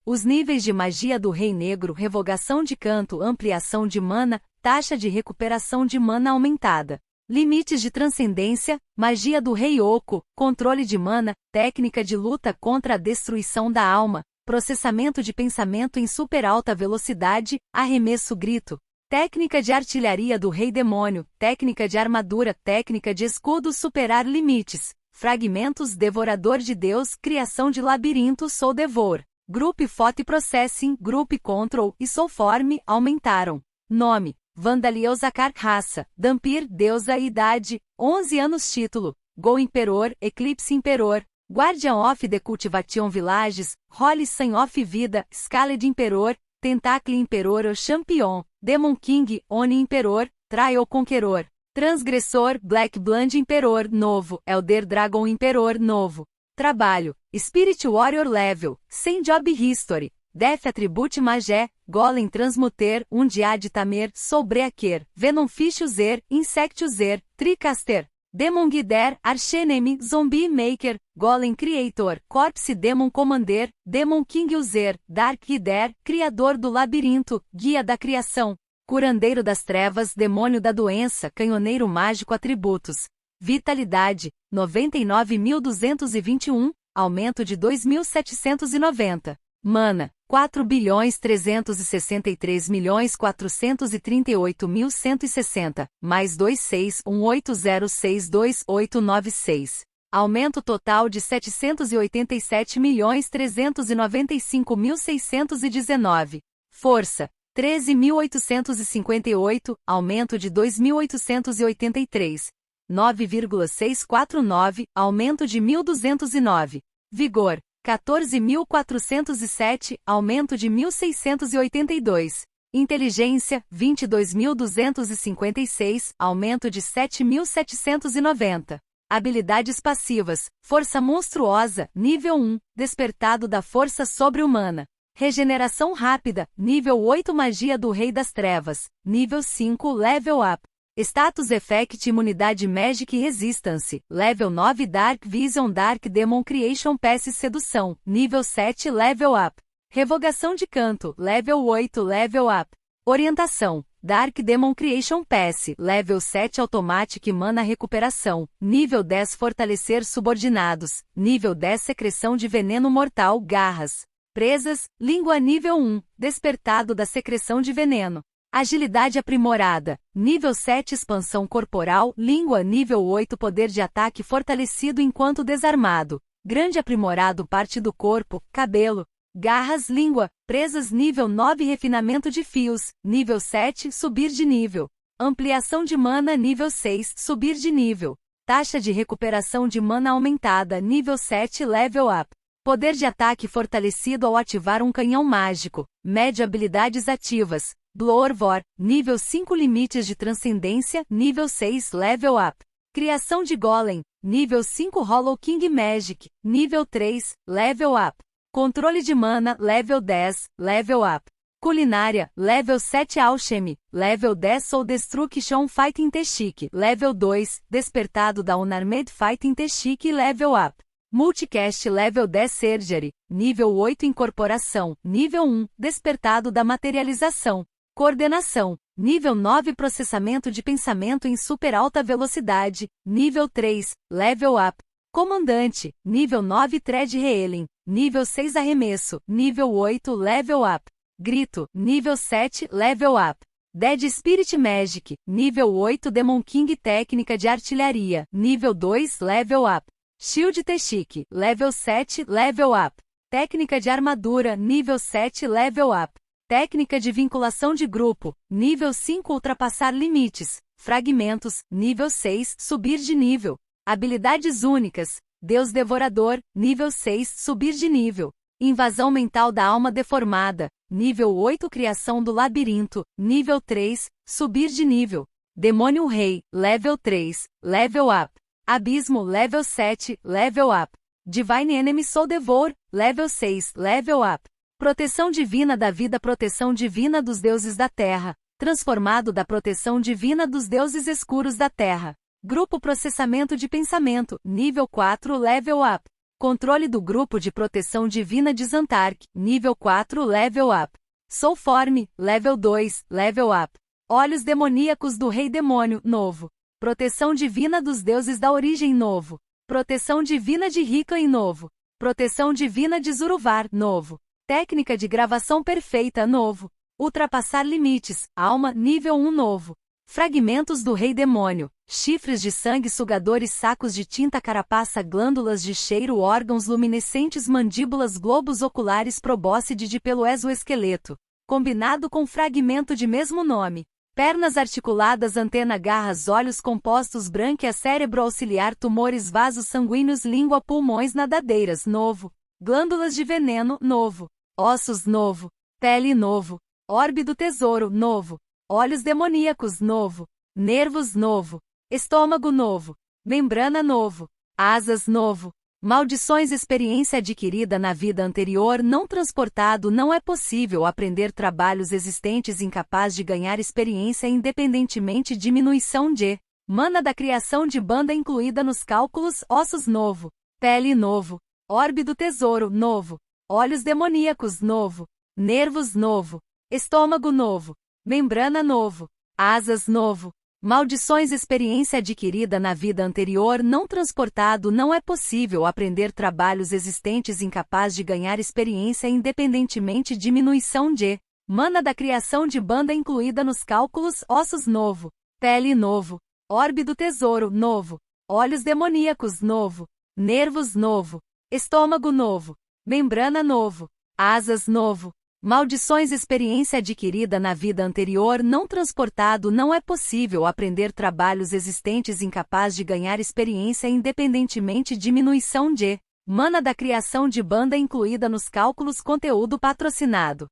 Os níveis de magia do Rei Negro, revogação de canto, ampliação de mana, taxa de recuperação de mana aumentada. Limites de transcendência, magia do Rei Oco, controle de mana, técnica de luta contra a destruição da alma, processamento de pensamento em super alta velocidade, arremesso grito. Técnica de artilharia do Rei Demônio, técnica de armadura, técnica de escudo superar limites, fragmentos devorador de Deus, criação de labirinto Soul Devor, Group Photo Processing, Group Control e Soulform aumentaram. Nome, Vandaliel Zakar raça, Dampir, deusa e idade, 11 anos título, Go Imperor, Eclipse Imperor, Guardian of the Cultivation Villages, Holy Sun of Vida, Scaled Imperor, Tentacle Imperor ou Champion, Demon King, Oni Imperor, Trial Conqueror, Transgressor, Black Blood Imperor novo, Elder Dragon Imperor novo. Trabalho, Spirit Warrior Level, sem Job History, Death Attribute Magé, Golem Transmuter, Undiad Tamer, Sobreaquer, Venomfish User, Insect User, Tricaster, Demon Guider, Archenemy, Zombie Maker, Golem Creator, Corpse Demon Commander, Demon King User, Dark Guider, Criador do Labirinto, Guia da Criação, Curandeiro das Trevas, Demônio da Doença, Canhoneiro Mágico Atributos, Vitalidade, 99.221, aumento de 2.790. Mana, 4.363.438.160, mais 2618062896. Aumento total de 787.395.619. Força, 13.858, aumento de 2.883. 9,649, aumento de 1.209. Vigor, 14.407, aumento de 1.682. Inteligência, 22.256, aumento de 7.790. Habilidades passivas, força monstruosa, nível 1, despertado da força sobre-humana. Regeneração rápida, nível 8 magia do Rei das Trevas, nível 5 level up. Status Effect imunidade Magic Resistance, level 9 Dark Vision Dark Demon Creation Pass sedução, nível 7 level up. Revogação de canto, level 8 level up. Orientação, Dark Demon Creation Pass, level 7 Automatic Mana Recuperação, nível 10 Fortalecer subordinados, nível 10 Secreção de veneno mortal garras. Presas, língua nível 1, despertado da secreção de veneno. Agilidade aprimorada, nível 7 Expansão corporal, língua nível 8 Poder de ataque fortalecido enquanto desarmado. Grande aprimorado parte do corpo, cabelo. Garras língua, presas nível 9 Refinamento de fios, nível 7 Subir de nível. Ampliação de mana nível 6 Subir de nível. Taxa de recuperação de mana aumentada nível 7 level up. Poder de ataque fortalecido ao ativar um canhão mágico. Médio habilidades ativas. Bloorvor, nível 5 Limites de transcendência, nível 6 level up. Criação de Golem, nível 5 Hollow King Magic, nível 3 level up. Controle de mana, level 10, level up. Culinária, level 7 Alchemy, level 10 Soul Destruction Fighting Technique, level 2, Despertado da Unarmed Fighting Technique, level up. Multicast, level 10 Surgery, nível 8 Incorporação, nível 1, Despertado da Materialização. Coordenação, nível 9 Processamento de pensamento em super alta velocidade, nível 3, level up. Comandante, nível 9 Thread Reeling, nível 6 Arremesso, nível 8 level up. Grito, nível 7 level up. Dead Spirit Magic, nível 8 Demon King Técnica de Artilharia, nível 2 level up. Shield Technique, level 7 level up. Técnica de Armadura, nível 7 level up. Técnica de Vinculação de Grupo, nível 5 Ultrapassar Limites. Fragmentos, nível 6 Subir de nível. Habilidades únicas, Deus Devorador, nível 6 Subir de nível. Invasão Mental da Alma Deformada, nível 8 Criação do Labirinto, nível 3 Subir de nível. Demônio Rei, level 3 level up. Abismo, level 7 level up. Divine Enemy Soul Devour, level 6 level up. Proteção Divina da Vida, Proteção Divina dos Deuses da Terra, transformado da Proteção Divina dos Deuses Escuros da Terra. Grupo Processamento de Pensamento, nível 4 level up. Controle do Grupo de Proteção Divina de Zantark, nível 4 level up. Soulform, level 2 level up. Olhos Demoníacos do Rei Demônio, novo. Proteção Divina dos Deuses da Origem, novo. Proteção Divina de Hiklan, novo. Proteção Divina de Zuruvar, novo. Técnica de Gravação Perfeita, novo. Ultrapassar Limites, Alma, nível 1, novo. Fragmentos do Rei Demônio, chifres de sangue sugadores sacos de tinta carapaça glândulas de cheiro órgãos luminescentes mandíbulas globos oculares probóscide de pelo exoesqueleto, combinado com fragmento de mesmo nome. Pernas articuladas antena garras olhos compostos brânquia cérebro auxiliar tumores vasos sanguíneos língua pulmões nadadeiras novo. Glândulas de veneno novo. Ossos novo. Pele novo. Orbe do tesouro novo. Olhos demoníacos novo. Nervos novo. Estômago novo. Membrana novo. Asas novo. Maldições experiência adquirida na vida anterior não transportado não é possível aprender trabalhos existentes incapaz de ganhar experiência independentemente diminuição de mana da criação de banda incluída nos cálculos ossos novo. Pele novo. Orbe do tesouro novo. Olhos demoníacos novo. Nervos novo. Estômago novo. Membrana novo. Asas novo. Maldições experiência adquirida na vida anterior não transportado não é possível aprender trabalhos existentes incapaz de ganhar experiência independentemente diminuição de mana da criação de banda incluída nos cálculos ossos novo. Pele novo. Orbe do tesouro novo. Olhos demoníacos novo. Nervos novo. Estômago novo. Membrana novo. Asas novo. Maldições experiência adquirida na vida anterior não transportado não é possível aprender trabalhos existentes incapaz de ganhar experiência independentemente diminuição de Mana da criação de banda incluída nos cálculos conteúdo patrocinado.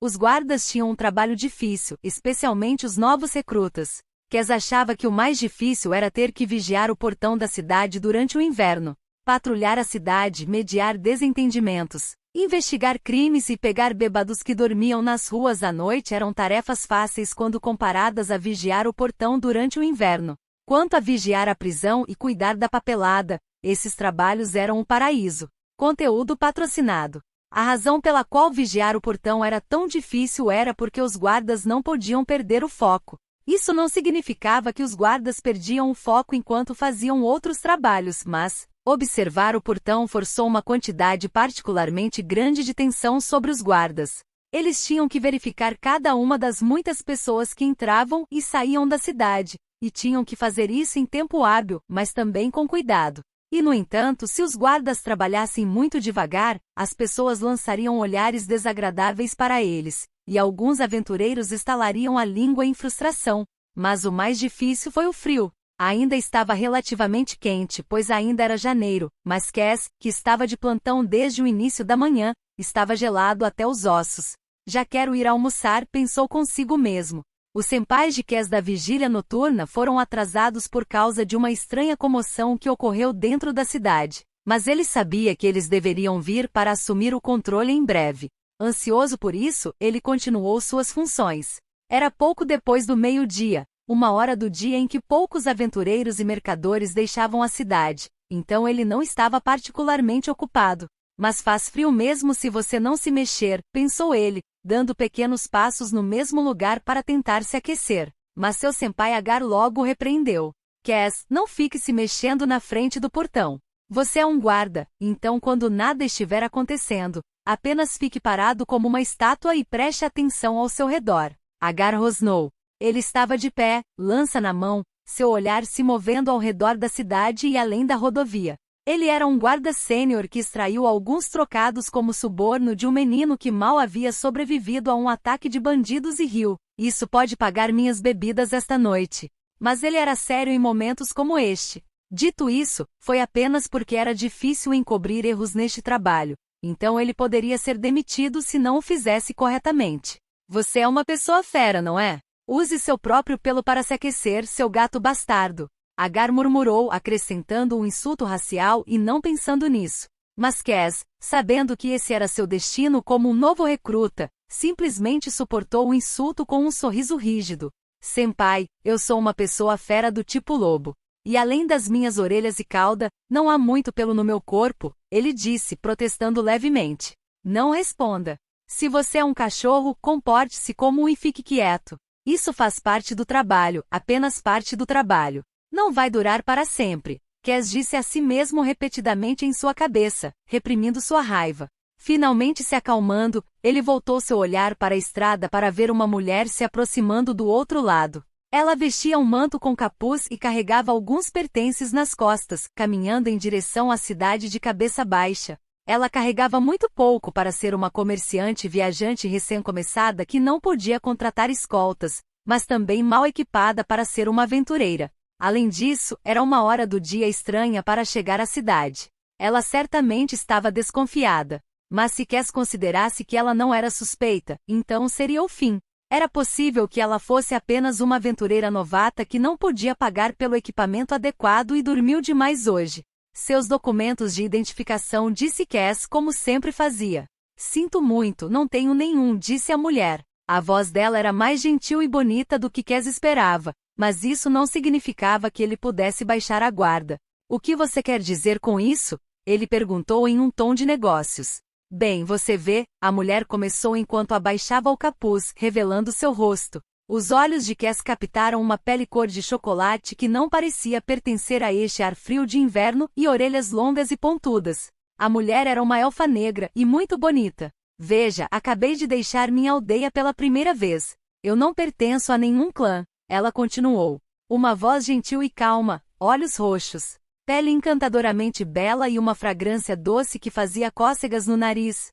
Os guardas tinham um trabalho difícil, especialmente os novos recrutas. Kes achava que o mais difícil era ter que vigiar o portão da cidade durante o inverno, patrulhar a cidade, mediar desentendimentos, investigar crimes e pegar bêbados que dormiam nas ruas à noite eram tarefas fáceis quando comparadas a vigiar o portão durante o inverno. Quanto a vigiar a prisão e cuidar da papelada, esses trabalhos eram um paraíso. Conteúdo patrocinado. A razão pela qual vigiar o portão era tão difícil era porque os guardas não podiam perder o foco. Isso não significava que os guardas perdiam o foco enquanto faziam outros trabalhos, mas observar o portão forçou uma quantidade particularmente grande de tensão sobre os guardas. Eles tinham que verificar cada uma das muitas pessoas que entravam e saíam da cidade, e tinham que fazer isso em tempo hábil, mas também com cuidado. E, no entanto, se os guardas trabalhassem muito devagar, as pessoas lançariam olhares desagradáveis para eles, e alguns aventureiros estalariam a língua em frustração. Mas o mais difícil foi o frio. Ainda estava relativamente quente, pois ainda era janeiro, mas Kes, que estava de plantão desde o início da manhã, estava gelado até os ossos. Já quero ir almoçar, pensou consigo mesmo. Os senpais de Kes da vigília noturna foram atrasados por causa de uma estranha comoção que ocorreu dentro da cidade, mas ele sabia que eles deveriam vir para assumir o controle em breve. Ansioso por isso, ele continuou suas funções. Era pouco depois do meio-dia, uma hora do dia em que poucos aventureiros e mercadores deixavam a cidade, então ele não estava particularmente ocupado. Mas faz frio mesmo se você não se mexer, pensou ele, dando pequenos passos no mesmo lugar para tentar se aquecer. Mas seu senpai Agar logo o repreendeu. Kes, não fique se mexendo na frente do portão. Você é um guarda, então quando nada estiver acontecendo, apenas fique parado como uma estátua e preste atenção ao seu redor. Agar rosnou. Ele estava de pé, lança na mão, seu olhar se movendo ao redor da cidade e além da rodovia. Ele era um guarda sênior que extraiu alguns trocados como suborno de um menino que mal havia sobrevivido a um ataque de bandidos e riu. Isso pode pagar minhas bebidas esta noite. Mas ele era sério em momentos como este. Dito isso, foi apenas porque era difícil encobrir erros neste trabalho. Então ele poderia ser demitido se não o fizesse corretamente. Você é uma pessoa fera, não é? Use seu próprio pelo para se aquecer, seu gato bastardo. Agar murmurou, acrescentando um insulto racial e não pensando nisso. Mas Kes, sabendo que esse era seu destino como um novo recruta, simplesmente suportou o insulto com um sorriso rígido. Senpai, eu sou uma pessoa fera do tipo lobo. E além das minhas orelhas e cauda, não há muito pelo no meu corpo, ele disse, protestando levemente. Não responda. Se você é um cachorro, comporte-se como um e fique quieto. Isso faz parte do trabalho, apenas parte do trabalho. Não vai durar para sempre, Kes disse a si mesmo repetidamente em sua cabeça, reprimindo sua raiva. Finalmente se acalmando, ele voltou seu olhar para a estrada para ver uma mulher se aproximando do outro lado. Ela vestia um manto com capuz e carregava alguns pertences nas costas, caminhando em direção à cidade de cabeça baixa. Ela carregava muito pouco para ser uma comerciante viajante recém-começada que não podia contratar escoltas, mas também mal equipada para ser uma aventureira. Além disso, era uma hora do dia estranha para chegar à cidade. Ela certamente estava desconfiada. Mas se Kes considerasse que ela não era suspeita, então seria o fim. Era possível que ela fosse apenas uma aventureira novata que não podia pagar pelo equipamento adequado e dormiu demais hoje. Seus documentos de identificação, disse Kes como sempre fazia. Sinto muito, não tenho nenhum, disse a mulher. A voz dela era mais gentil e bonita do que Kes esperava. Mas isso não significava que ele pudesse baixar a guarda. O que você quer dizer com isso? Ele perguntou em um tom de negócios. Bem, você vê, a mulher começou enquanto abaixava o capuz, revelando seu rosto. Os olhos de Kes captaram uma pele cor de chocolate que não parecia pertencer a este ar frio de inverno e orelhas longas e pontudas. A mulher era uma elfa negra e muito bonita. Veja, acabei de deixar minha aldeia pela primeira vez. Eu não pertenço a nenhum clã. Ela continuou. Uma voz gentil e calma, olhos roxos, pele encantadoramente bela e uma fragrância doce que fazia cócegas no nariz.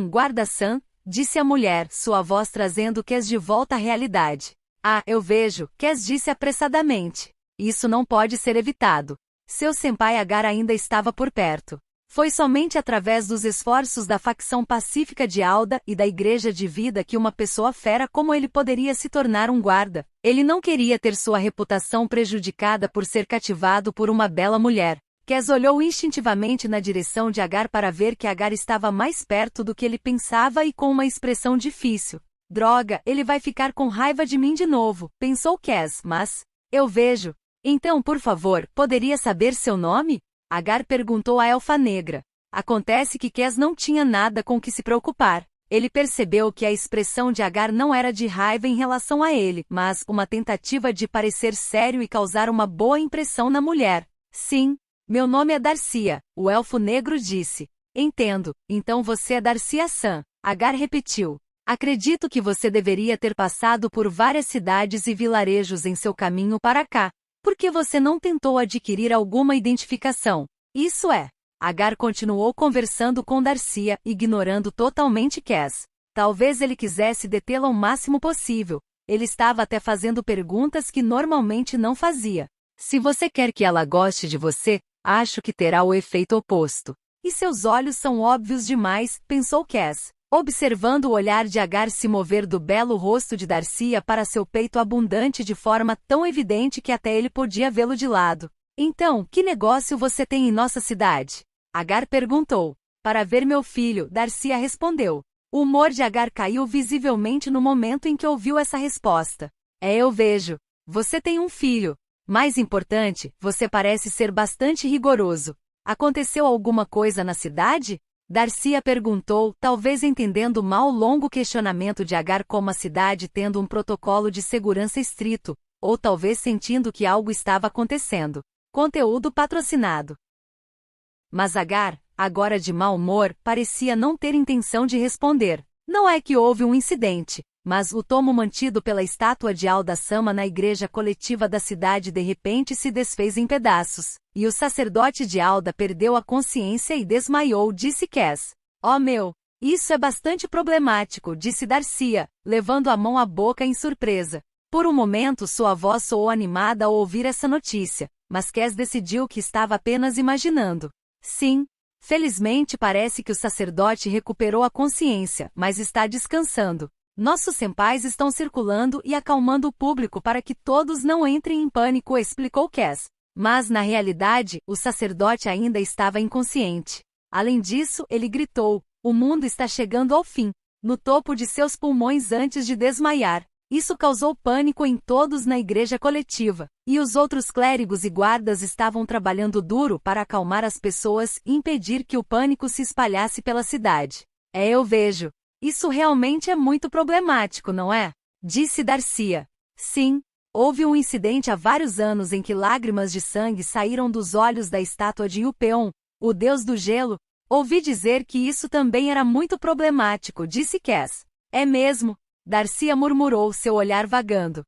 Guarda-san, disse a mulher, sua voz trazendo Kes de volta à realidade. Ah, eu vejo, Kes disse apressadamente. Isso não pode ser evitado. Seu senpai Agar ainda estava por perto. Foi somente através dos esforços da facção pacífica de Alda e da Igreja de Vida que uma pessoa fera como ele poderia se tornar um guarda. Ele não queria ter sua reputação prejudicada por ser cativado por uma bela mulher. Kes olhou instintivamente na direção de Agar para ver que Agar estava mais perto do que ele pensava e com uma expressão difícil. Droga, ele vai ficar com raiva de mim de novo, pensou Kes, mas... Eu vejo. Então, por favor, poderia saber seu nome? Agar perguntou à elfa negra. Acontece que Kes não tinha nada com que se preocupar. Ele percebeu que a expressão de Agar não era de raiva em relação a ele, mas uma tentativa de parecer sério e causar uma boa impressão na mulher. Sim, meu nome é Darcia, o elfo negro disse. Entendo, então você é Darcia-san. Agar repetiu. Acredito que você deveria ter passado por várias cidades e vilarejos em seu caminho para cá. Por que você não tentou adquirir alguma identificação? Isso é. Agar continuou conversando com Darcia, ignorando totalmente Kes. Talvez ele quisesse detê-la o máximo possível. Ele estava até fazendo perguntas que normalmente não fazia. Se você quer que ela goste de você, acho que terá o efeito oposto. E seus olhos são óbvios demais, pensou Kes, observando o olhar de Agar se mover do belo rosto de Darcia para seu peito abundante de forma tão evidente que até ele podia vê-lo de lado. Então, que negócio você tem em nossa cidade? Agar perguntou. Para ver meu filho, Darcia respondeu. O humor de Agar caiu visivelmente no momento em que ouviu essa resposta. Eu vejo. Você tem um filho. Mais importante, você parece ser bastante rigoroso. Aconteceu alguma coisa na cidade? Darcia perguntou, talvez entendendo mal o longo questionamento de Agar como a cidade tendo um protocolo de segurança estrito, ou talvez sentindo que algo estava acontecendo. Conteúdo patrocinado. Mas Agar, agora de mau humor, parecia não ter intenção de responder. Não é que houve um incidente, mas o tomo mantido pela estátua de Alda-sama na igreja coletiva da cidade de repente se desfez em pedaços, e o sacerdote de Alda perdeu a consciência e desmaiou, disse Kes. Oh meu, isso é bastante problemático, disse Darcia, levando a mão à boca em surpresa. Por um momento sua voz soou animada ao ouvir essa notícia, mas Kes decidiu que estava apenas imaginando. Sim. Felizmente parece que o sacerdote recuperou a consciência, mas está descansando. Nossos senpais estão circulando e acalmando o público para que todos não entrem em pânico, explicou Kes. Mas na realidade, o sacerdote ainda estava inconsciente. Além disso, ele gritou, o mundo está chegando ao fim, no topo de seus pulmões antes de desmaiar. Isso causou pânico em todos na igreja coletiva, e os outros clérigos e guardas estavam trabalhando duro para acalmar as pessoas e impedir que o pânico se espalhasse pela cidade. Eu vejo. Isso realmente é muito problemático, não é? Disse Darcia. Sim. Houve um incidente há vários anos em que lágrimas de sangue saíram dos olhos da estátua de Yupeon, o deus do gelo. Ouvi dizer que isso também era muito problemático, disse Kes. É mesmo? Darcia murmurou, seu olhar vagando.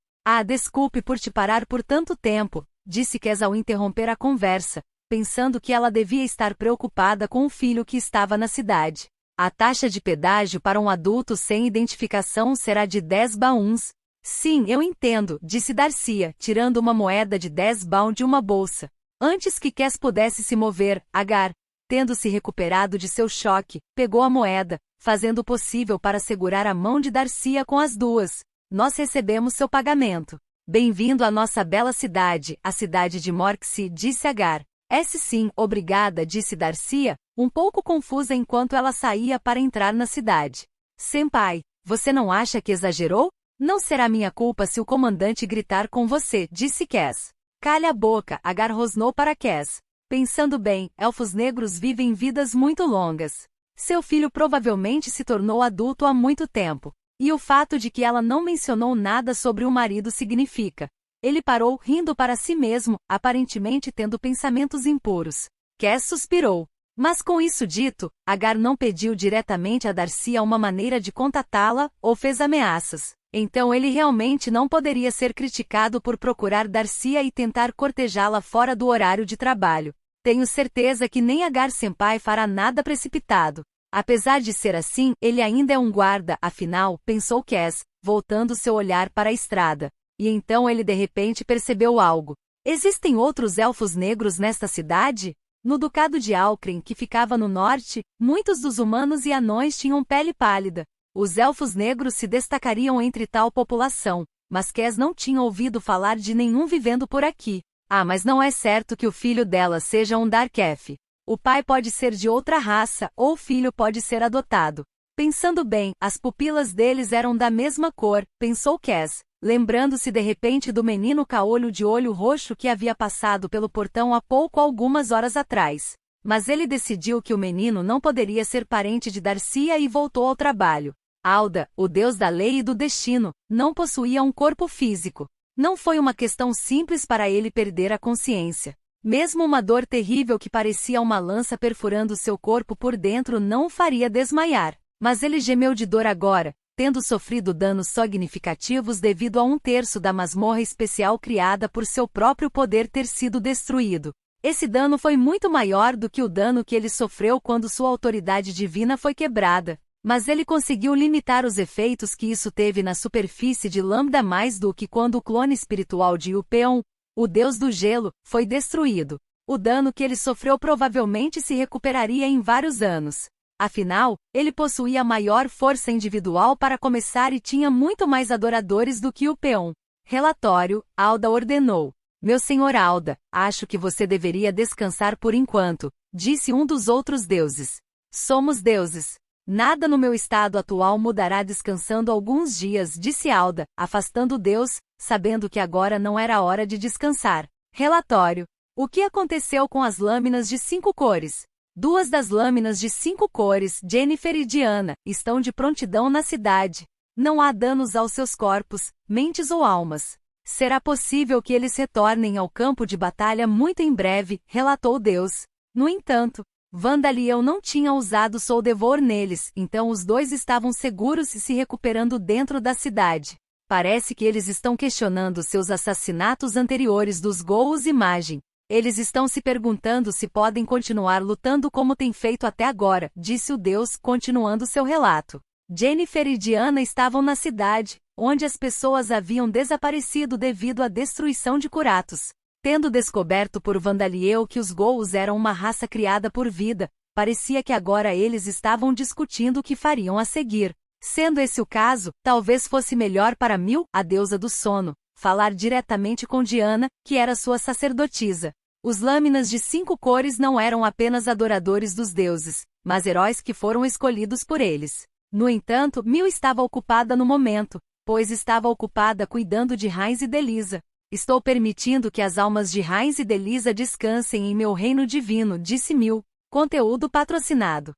Desculpe por te parar por tanto tempo, disse Kes ao interromper a conversa, pensando que ela devia estar preocupada com o filho que estava na cidade. A taxa de pedágio para um adulto sem identificação será de 10 baúns. Sim, eu entendo, disse Darcia, tirando uma moeda de 10 baúns de uma bolsa. Antes que Kes pudesse se mover, Agar, tendo se recuperado de seu choque, pegou a moeda, fazendo o possível para segurar a mão de Darcia com as duas. Nós recebemos seu pagamento. Bem-vindo à nossa bela cidade, a cidade de Morxi, disse Agar. Sim, obrigada, disse Darcia, um pouco confusa enquanto ela saía para entrar na cidade. Senpai, você não acha que exagerou? Não será minha culpa se o comandante gritar com você, disse Kes. Calha a boca, Agar rosnou para Kes. Pensando bem, elfos negros vivem vidas muito longas. Seu filho provavelmente se tornou adulto há muito tempo. E o fato de que ela não mencionou nada sobre o marido significa. Ele parou, rindo para si mesmo, aparentemente tendo pensamentos impuros. Kes suspirou. Mas com isso dito, Agar não pediu diretamente a Darcia uma maneira de contatá-la, ou fez ameaças. Então ele realmente não poderia ser criticado por procurar Darcia e tentar cortejá-la fora do horário de trabalho. Tenho certeza que nem Agar-senpai fará nada precipitado. Apesar de ser assim, ele ainda é um guarda, afinal, pensou Kes, voltando seu olhar para a estrada. E então ele de repente percebeu algo. Existem outros elfos negros nesta cidade? No ducado de Alcren, que ficava no norte, muitos dos humanos e anões tinham pele pálida. Os elfos negros se destacariam entre tal população, mas Kes não tinha ouvido falar de nenhum vivendo por aqui. Ah, mas não é certo que o filho dela seja um Dark-elf. O pai pode ser de outra raça, ou o filho pode ser adotado. Pensando bem, as pupilas deles eram da mesma cor, pensou Kes, lembrando-se de repente do menino caolho de olho roxo que havia passado pelo portão há algumas horas atrás. Mas ele decidiu que o menino não poderia ser parente de Darcia e voltou ao trabalho. Alda, o deus da lei e do destino, não possuía um corpo físico. Não foi uma questão simples para ele perder a consciência. Mesmo uma dor terrível que parecia uma lança perfurando seu corpo por dentro não o faria desmaiar. Mas ele gemeu de dor agora, tendo sofrido danos significativos devido a 1/3 da masmorra especial criada por seu próprio poder ter sido destruído. Esse dano foi muito maior do que o dano que ele sofreu quando sua autoridade divina foi quebrada. Mas ele conseguiu limitar os efeitos que isso teve na superfície de Lambda mais do que quando o clone espiritual de Upeon, o deus do gelo, foi destruído. O dano que ele sofreu provavelmente se recuperaria em vários anos. Afinal, ele possuía maior força individual para começar e tinha muito mais adoradores do que Upeon. Relatório, Alda ordenou. Meu senhor Alda, acho que você deveria descansar por enquanto, disse um dos outros deuses. Somos deuses. Nada no meu estado atual mudará descansando alguns dias, disse Alda, afastando o deus, sabendo que agora não era hora de descansar. Relatório. O que aconteceu com as lâminas de 5 cores? 2 das lâminas de 5 cores, Jennifer e Diana, estão de prontidão na cidade. Não há danos aos seus corpos, mentes ou almas. Será possível que eles retornem ao campo de batalha muito em breve, relatou Deus. No entanto, Vandaliel não tinha usado Soul Devor neles, então os dois estavam seguros e se recuperando dentro da cidade. Parece que eles estão questionando seus assassinatos anteriores dos Ghouls e Magin. Eles estão se perguntando se podem continuar lutando como têm feito até agora, disse o deus, continuando seu relato. Jennifer e Diana estavam na cidade, onde as pessoas haviam desaparecido devido à destruição de Curatos. Tendo descoberto por Vandaliel que os Ghouls eram uma raça criada por vida, parecia que agora eles estavam discutindo o que fariam a seguir. Sendo esse o caso, talvez fosse melhor para Mil, a deusa do sono, falar diretamente com Diana, que era sua sacerdotisa. Os lâminas de 5 cores não eram apenas adoradores dos deuses, mas heróis que foram escolhidos por eles. No entanto, Mil estava ocupada no momento, pois estava ocupada cuidando de Heinz e Delisa. Estou permitindo que as almas de Heinz e Delisa descansem em meu reino divino, disse Mil. Conteúdo patrocinado.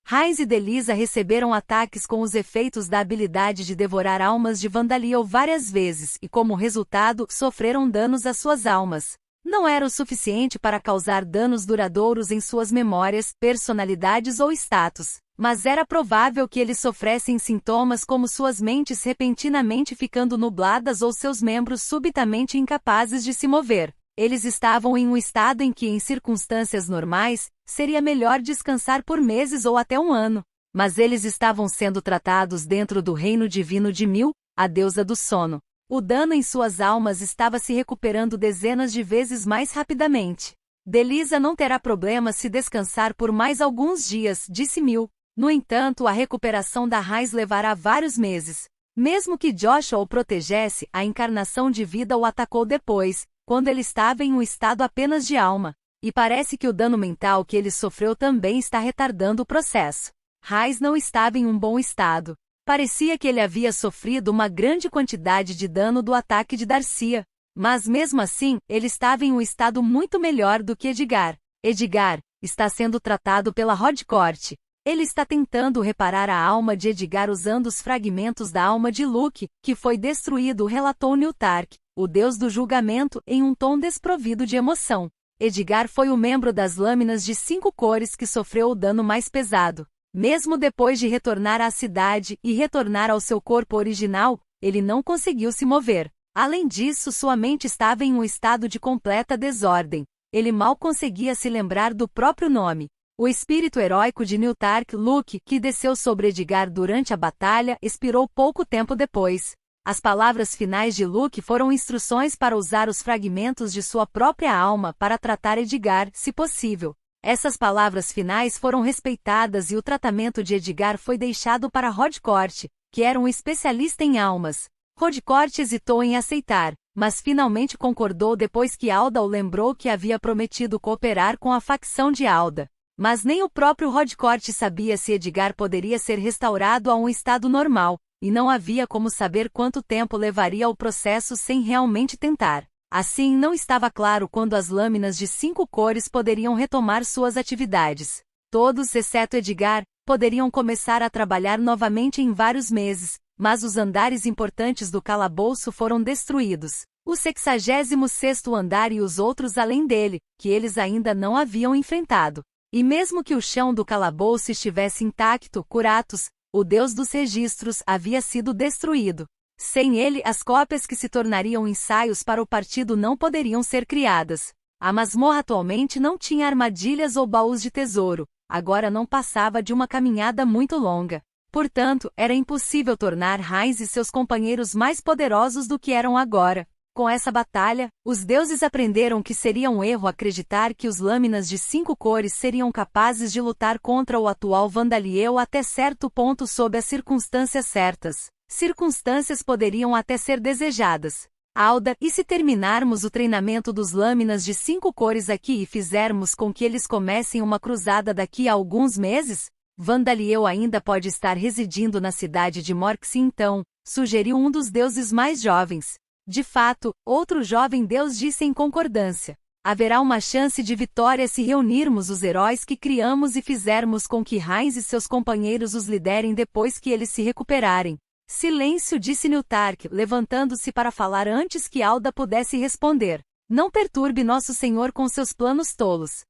Heinz e Delisa receberam ataques com os efeitos da habilidade de devorar almas de Vandaliel várias vezes e, como resultado, sofreram danos às suas almas. Não era o suficiente para causar danos duradouros em suas memórias, personalidades ou status, mas era provável que eles sofressem sintomas como suas mentes repentinamente ficando nubladas ou seus membros subitamente incapazes de se mover. Eles estavam em um estado em que, em circunstâncias normais, seria melhor descansar por meses ou até um ano. Mas eles estavam sendo tratados dentro do reino divino de Mil, a deusa do sono. O dano em suas almas estava se recuperando dezenas de vezes mais rapidamente. Delisa não terá problema se descansar por mais alguns dias, disse Mil. No entanto, a recuperação da raiz levará vários meses. Mesmo que Joshua o protegesse, a encarnação de vida o atacou depois, quando ele estava em um estado apenas de alma. E parece que o dano mental que ele sofreu também está retardando o processo. Raiz não estava em um bom estado. Parecia que ele havia sofrido uma grande quantidade de dano do ataque de Darcia. Mas mesmo assim, ele estava em um estado muito melhor do que Edgar. Edgar está sendo tratado pela Rodcourt. Ele está tentando reparar a alma de Edgar usando os fragmentos da alma de Luke, que foi destruído, relatou Newtark, o deus do julgamento, em um tom desprovido de emoção. Edgar foi o membro das lâminas de 5 cores que sofreu o dano mais pesado. Mesmo depois de retornar à cidade e retornar ao seu corpo original, ele não conseguiu se mover. Além disso, sua mente estava em um estado de completa desordem. Ele mal conseguia se lembrar do próprio nome. O espírito heróico de Newtark, Luke, que desceu sobre Edgar durante a batalha, expirou pouco tempo depois. As palavras finais de Luke foram instruções para usar os fragmentos de sua própria alma para tratar Edgar, se possível. Essas palavras finais foram respeitadas e o tratamento de Edgar foi deixado para Rodcourt, que era um especialista em almas. Rodcourt hesitou em aceitar, mas finalmente concordou depois que Alda o lembrou que havia prometido cooperar com a facção de Alda. Mas nem o próprio Rodcourt sabia se Edgar poderia ser restaurado a um estado normal, e não havia como saber quanto tempo levaria o processo sem realmente tentar. Assim, não estava claro quando as lâminas de 5 cores poderiam retomar suas atividades. Todos, exceto Edgar, poderiam começar a trabalhar novamente em vários meses, mas os andares importantes do calabouço foram destruídos. O 66º andar e os outros além dele, que eles ainda não haviam enfrentado. E mesmo que o chão do calabouço estivesse intacto, Curatos, o deus dos registros, havia sido destruído. Sem ele, as cópias que se tornariam ensaios para o partido não poderiam ser criadas. A masmorra atualmente não tinha armadilhas ou baús de tesouro, agora não passava de uma caminhada muito longa. Portanto, era impossível tornar Heinz e seus companheiros mais poderosos do que eram agora. Com essa batalha, os deuses aprenderam que seria um erro acreditar que os lâminas de 5 cores seriam capazes de lutar contra o atual Vandaliel até certo ponto sob as circunstâncias certas. Circunstâncias poderiam até ser desejadas. Alda, e se terminarmos o treinamento dos lâminas de 5 cores aqui e fizermos com que eles comecem uma cruzada daqui a alguns meses? Vandaliel ainda pode estar residindo na cidade de Morxi então, sugeriu um dos deuses mais jovens. De fato, outro jovem deus disse em concordância. Haverá uma chance de vitória se reunirmos os heróis que criamos e fizermos com que Heinz e seus companheiros os liderem depois que eles se recuperarem. Silêncio, disse Niltark, levantando-se para falar antes que Alda pudesse responder. Não perturbe nosso senhor com seus planos tolos.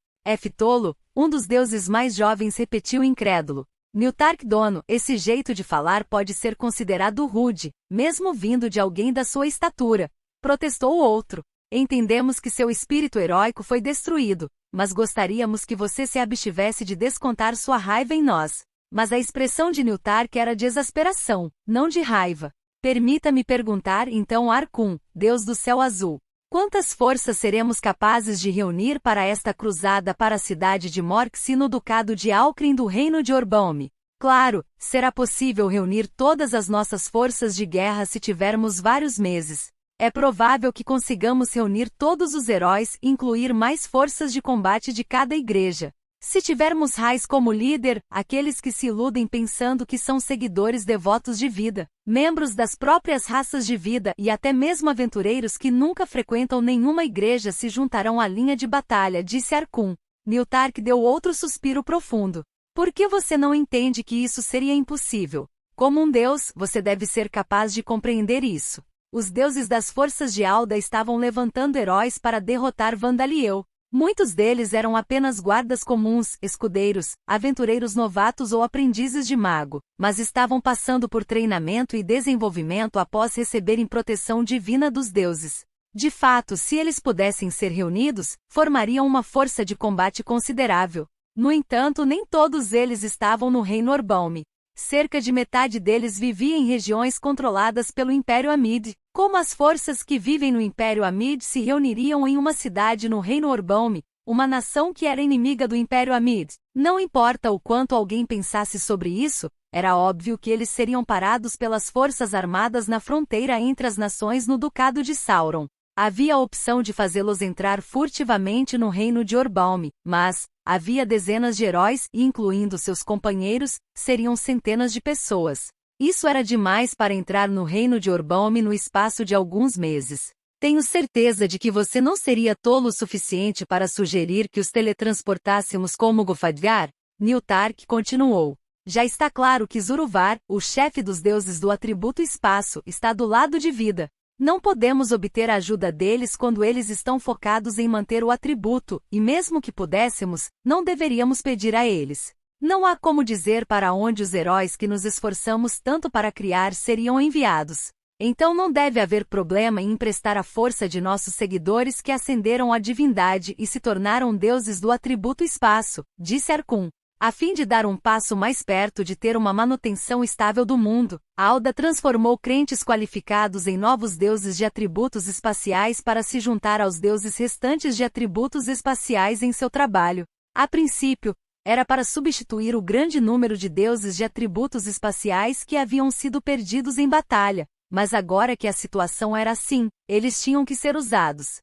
Tolo, um dos deuses mais jovens repetiu incrédulo. Niltark dono, esse jeito de falar pode ser considerado rude, mesmo vindo de alguém da sua estatura. Protestou o outro. Entendemos que seu espírito heróico foi destruído, mas gostaríamos que você se abstivesse de descontar sua raiva em nós. Mas a expressão de Niltark era de exasperação, não de raiva. Permita-me perguntar então Arkun, deus do céu azul. Quantas forças seremos capazes de reunir para esta cruzada para a cidade de Morxi no ducado de Alcrin do reino de Orbaum? Claro, será possível reunir todas as nossas forças de guerra se tivermos vários meses. É provável que consigamos reunir todos os heróis e incluir mais forças de combate de cada igreja. Se tivermos Raiz como líder, aqueles que se iludem pensando que são seguidores devotos de vida, membros das próprias raças de vida e até mesmo aventureiros que nunca frequentam nenhuma igreja se juntarão à linha de batalha, disse Arkun. Niltark deu outro suspiro profundo. Por que você não entende que isso seria impossível? Como um deus, você deve ser capaz de compreender isso. Os deuses das forças de Alda estavam levantando heróis para derrotar Vandaliel. Muitos deles eram apenas guardas comuns, escudeiros, aventureiros novatos ou aprendizes de mago, mas estavam passando por treinamento e desenvolvimento após receberem proteção divina dos deuses. De fato, se eles pudessem ser reunidos, formariam uma força de combate considerável. No entanto, nem todos eles estavam no reino Orbaum. Cerca de metade deles vivia em regiões controladas pelo Império Amid. Como as forças que vivem no Império Amid se reuniriam em uma cidade no reino Orbaum, uma nação que era inimiga do Império Amid? Não importa o quanto alguém pensasse sobre isso, era óbvio que eles seriam parados pelas forças armadas na fronteira entre as nações no Ducado de Sauron. Havia a opção de fazê-los entrar furtivamente no reino de Orbaum, mas havia dezenas de heróis e, incluindo seus companheiros, seriam centenas de pessoas. Isso era demais para entrar no reino de Orbaum no espaço de alguns meses. Tenho certeza de que você não seria tolo o suficiente para sugerir que os teletransportássemos como Gofadgar? Niltark continuou. Já está claro que Zuruvar, o chefe dos deuses do atributo espaço, está do lado de vida. Não podemos obter a ajuda deles quando eles estão focados em manter o atributo, e mesmo que pudéssemos, não deveríamos pedir a eles. Não há como dizer para onde os heróis que nos esforçamos tanto para criar seriam enviados. Então não deve haver problema em emprestar a força de nossos seguidores que ascenderam à divindade e se tornaram deuses do atributo espaço, disse Arkun. A fim de dar um passo mais perto de ter uma manutenção estável do mundo, Alda transformou crentes qualificados em novos deuses de atributos espaciais para se juntar aos deuses restantes de atributos espaciais em seu trabalho. A princípio, era para substituir o grande número de deuses de atributos espaciais que haviam sido perdidos em batalha, mas agora que a situação era assim, eles tinham que ser usados.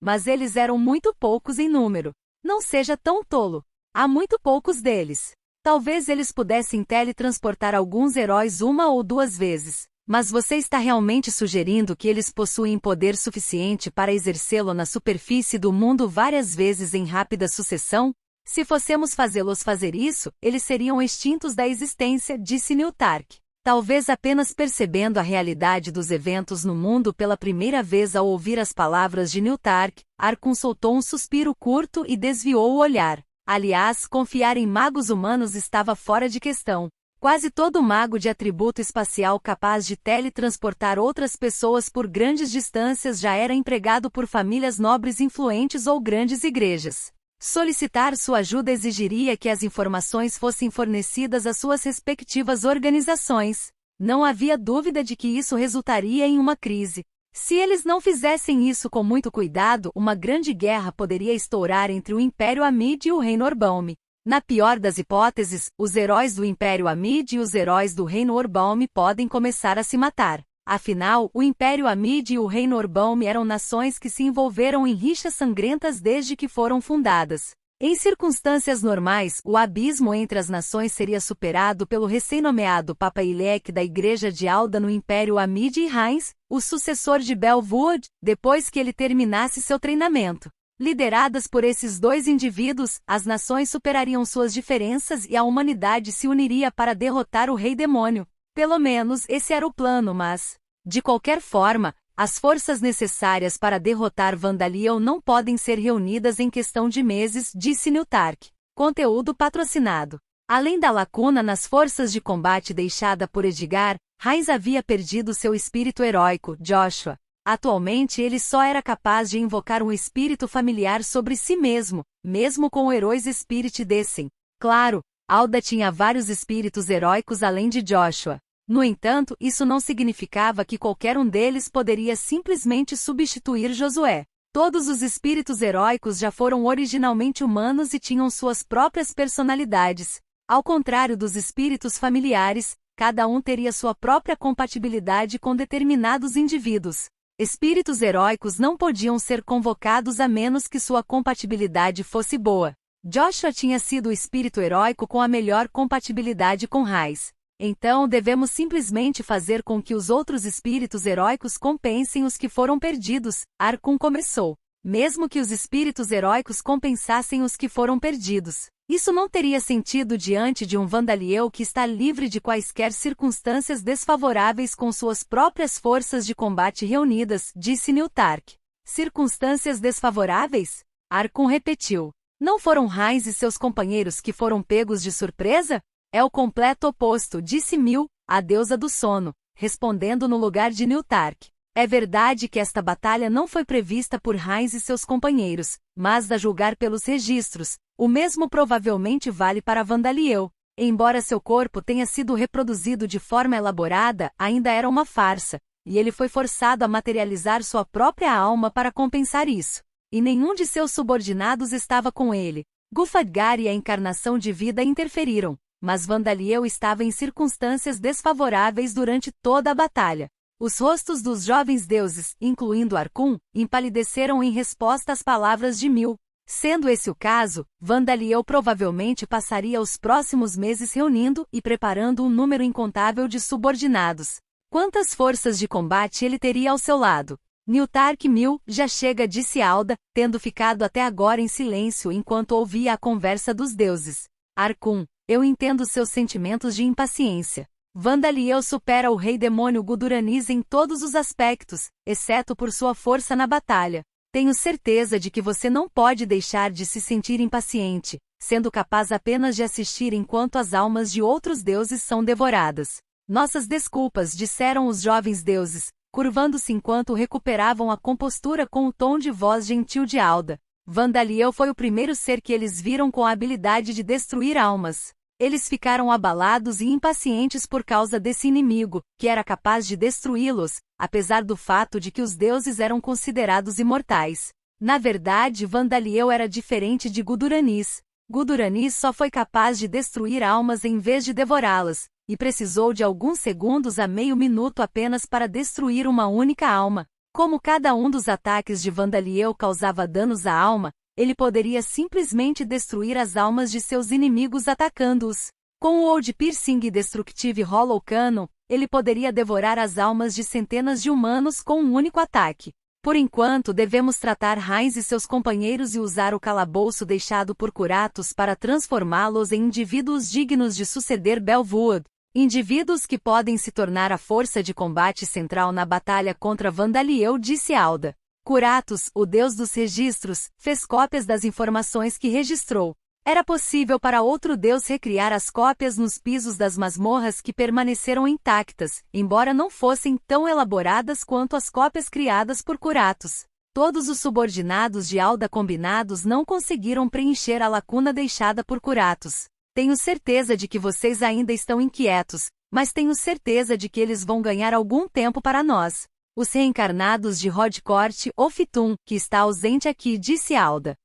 Mas eles eram muito poucos em número. Não seja tão tolo. Há muito poucos deles. Talvez eles pudessem teletransportar alguns heróis uma ou duas vezes, mas você está realmente sugerindo que eles possuem poder suficiente para exercê-lo na superfície do mundo várias vezes em rápida sucessão? Se fossemos fazê-los fazer isso, eles seriam extintos da existência, disse Newtark. Talvez apenas percebendo a realidade dos eventos no mundo pela primeira vez ao ouvir as palavras de Newtark, Arkun soltou um suspiro curto e desviou o olhar. Aliás, confiar em magos humanos estava fora de questão. Quase todo mago de atributo espacial capaz de teletransportar outras pessoas por grandes distâncias já era empregado por famílias nobres influentes ou grandes igrejas. Solicitar sua ajuda exigiria que as informações fossem fornecidas às suas respectivas organizações. Não havia dúvida de que isso resultaria em uma crise. Se eles não fizessem isso com muito cuidado, uma grande guerra poderia estourar entre o Império Amid e o Reino Orbaum. Na pior das hipóteses, os heróis do Império Amid e os heróis do Reino Orbaum podem começar a se matar. Afinal, o Império Amid e o Reino Orbaum eram nações que se envolveram em rixas sangrentas desde que foram fundadas. Em circunstâncias normais, o abismo entre as nações seria superado pelo recém-nomeado Papa Ilek da Igreja de Alda no Império Amid e Heinz, o sucessor de Belwood, depois que ele terminasse seu treinamento. Lideradas por esses dois indivíduos, as nações superariam suas diferenças e a humanidade se uniria para derrotar o Rei Demônio. Pelo menos esse era o plano, mas, de qualquer forma, as forças necessárias para derrotar Vandaliel não podem ser reunidas em questão de meses, disse Newtark. Conteúdo patrocinado. Além da lacuna nas forças de combate deixada por Edgar, Heinz havia perdido seu espírito heróico, Joshua. Atualmente ele só era capaz de invocar um espírito familiar sobre si mesmo, mesmo com o Heroes Spirit Descent. Claro, Alda tinha vários espíritos heróicos além de Joshua. No entanto, isso não significava que qualquer um deles poderia simplesmente substituir Josué. Todos os espíritos heróicos já foram originalmente humanos e tinham suas próprias personalidades. Ao contrário dos espíritos familiares, cada um teria sua própria compatibilidade com determinados indivíduos. Espíritos heróicos não podiam ser convocados a menos que sua compatibilidade fosse boa. Joshua tinha sido o espírito heróico com a melhor compatibilidade com Heinz. Então devemos simplesmente fazer com que os outros espíritos heróicos compensem os que foram perdidos, Arkun começou. Mesmo que os espíritos heróicos compensassem os que foram perdidos. Isso não teria sentido diante de um Vandaliel que está livre de quaisquer circunstâncias desfavoráveis com suas próprias forças de combate reunidas, disse Newtark. Circunstâncias desfavoráveis? Arkun repetiu. Não foram Heinz e seus companheiros que foram pegos de surpresa? É o completo oposto, disse Mil, a deusa do sono, respondendo no lugar de Newtark. É verdade que esta batalha não foi prevista por Heinz e seus companheiros, mas a julgar pelos registros, o mesmo provavelmente vale para Vandaliel. Embora seu corpo tenha sido reproduzido de forma elaborada, ainda era uma farsa, e ele foi forçado a materializar sua própria alma para compensar isso. E nenhum de seus subordinados estava com ele. Gufadgar e a encarnação de vida interferiram. Mas Vandaliel estava em circunstâncias desfavoráveis durante toda a batalha. Os rostos dos jovens deuses, incluindo Arkun, empalideceram em resposta às palavras de Mil. Sendo esse o caso, Vandaliel provavelmente passaria os próximos meses reunindo e preparando um número incontável de subordinados. Quantas forças de combate ele teria ao seu lado? Newtark Mil, já chega, disse Alda, tendo ficado até agora em silêncio enquanto ouvia a conversa dos deuses. Arkun, eu entendo seus sentimentos de impaciência. Vandaliel supera o Rei Demônio Guduraniz em todos os aspectos, exceto por sua força na batalha. Tenho certeza de que você não pode deixar de se sentir impaciente, sendo capaz apenas de assistir enquanto as almas de outros deuses são devoradas. Nossas desculpas, disseram os jovens deuses, curvando-se enquanto recuperavam a compostura com o tom de voz gentil de Alda. Vandaliel foi o primeiro ser que eles viram com a habilidade de destruir almas. Eles ficaram abalados e impacientes por causa desse inimigo, que era capaz de destruí-los, apesar do fato de que os deuses eram considerados imortais. Na verdade, Vandaliel era diferente de Guduranis. Guduranis só foi capaz de destruir almas em vez de devorá-las, e precisou de alguns segundos a meio minuto apenas para destruir uma única alma. Como cada um dos ataques de Vandaliel causava danos à alma, ele poderia simplesmente destruir as almas de seus inimigos atacando-os. Com o Old Piercing e Destructive Hollow Cannon, ele poderia devorar as almas de centenas de humanos com um único ataque. Por enquanto, devemos tratar Heinz e seus companheiros e usar o calabouço deixado por Kuratos para transformá-los em indivíduos dignos de suceder Belvood. Indivíduos que podem se tornar a força de combate central na batalha contra Vandaliel, disse Alda. Kuratos, o deus dos registros, fez cópias das informações que registrou. Era possível para outro deus recriar as cópias nos pisos das masmorras que permaneceram intactas, embora não fossem tão elaboradas quanto as cópias criadas por Kuratos. Todos os subordinados de Alda combinados não conseguiram preencher a lacuna deixada por Kuratos. Tenho certeza de que vocês ainda estão inquietos, mas tenho certeza de que eles vão ganhar algum tempo para nós. Os reencarnados de Rodcourt ou Fitum, que está ausente aqui, disse Alda.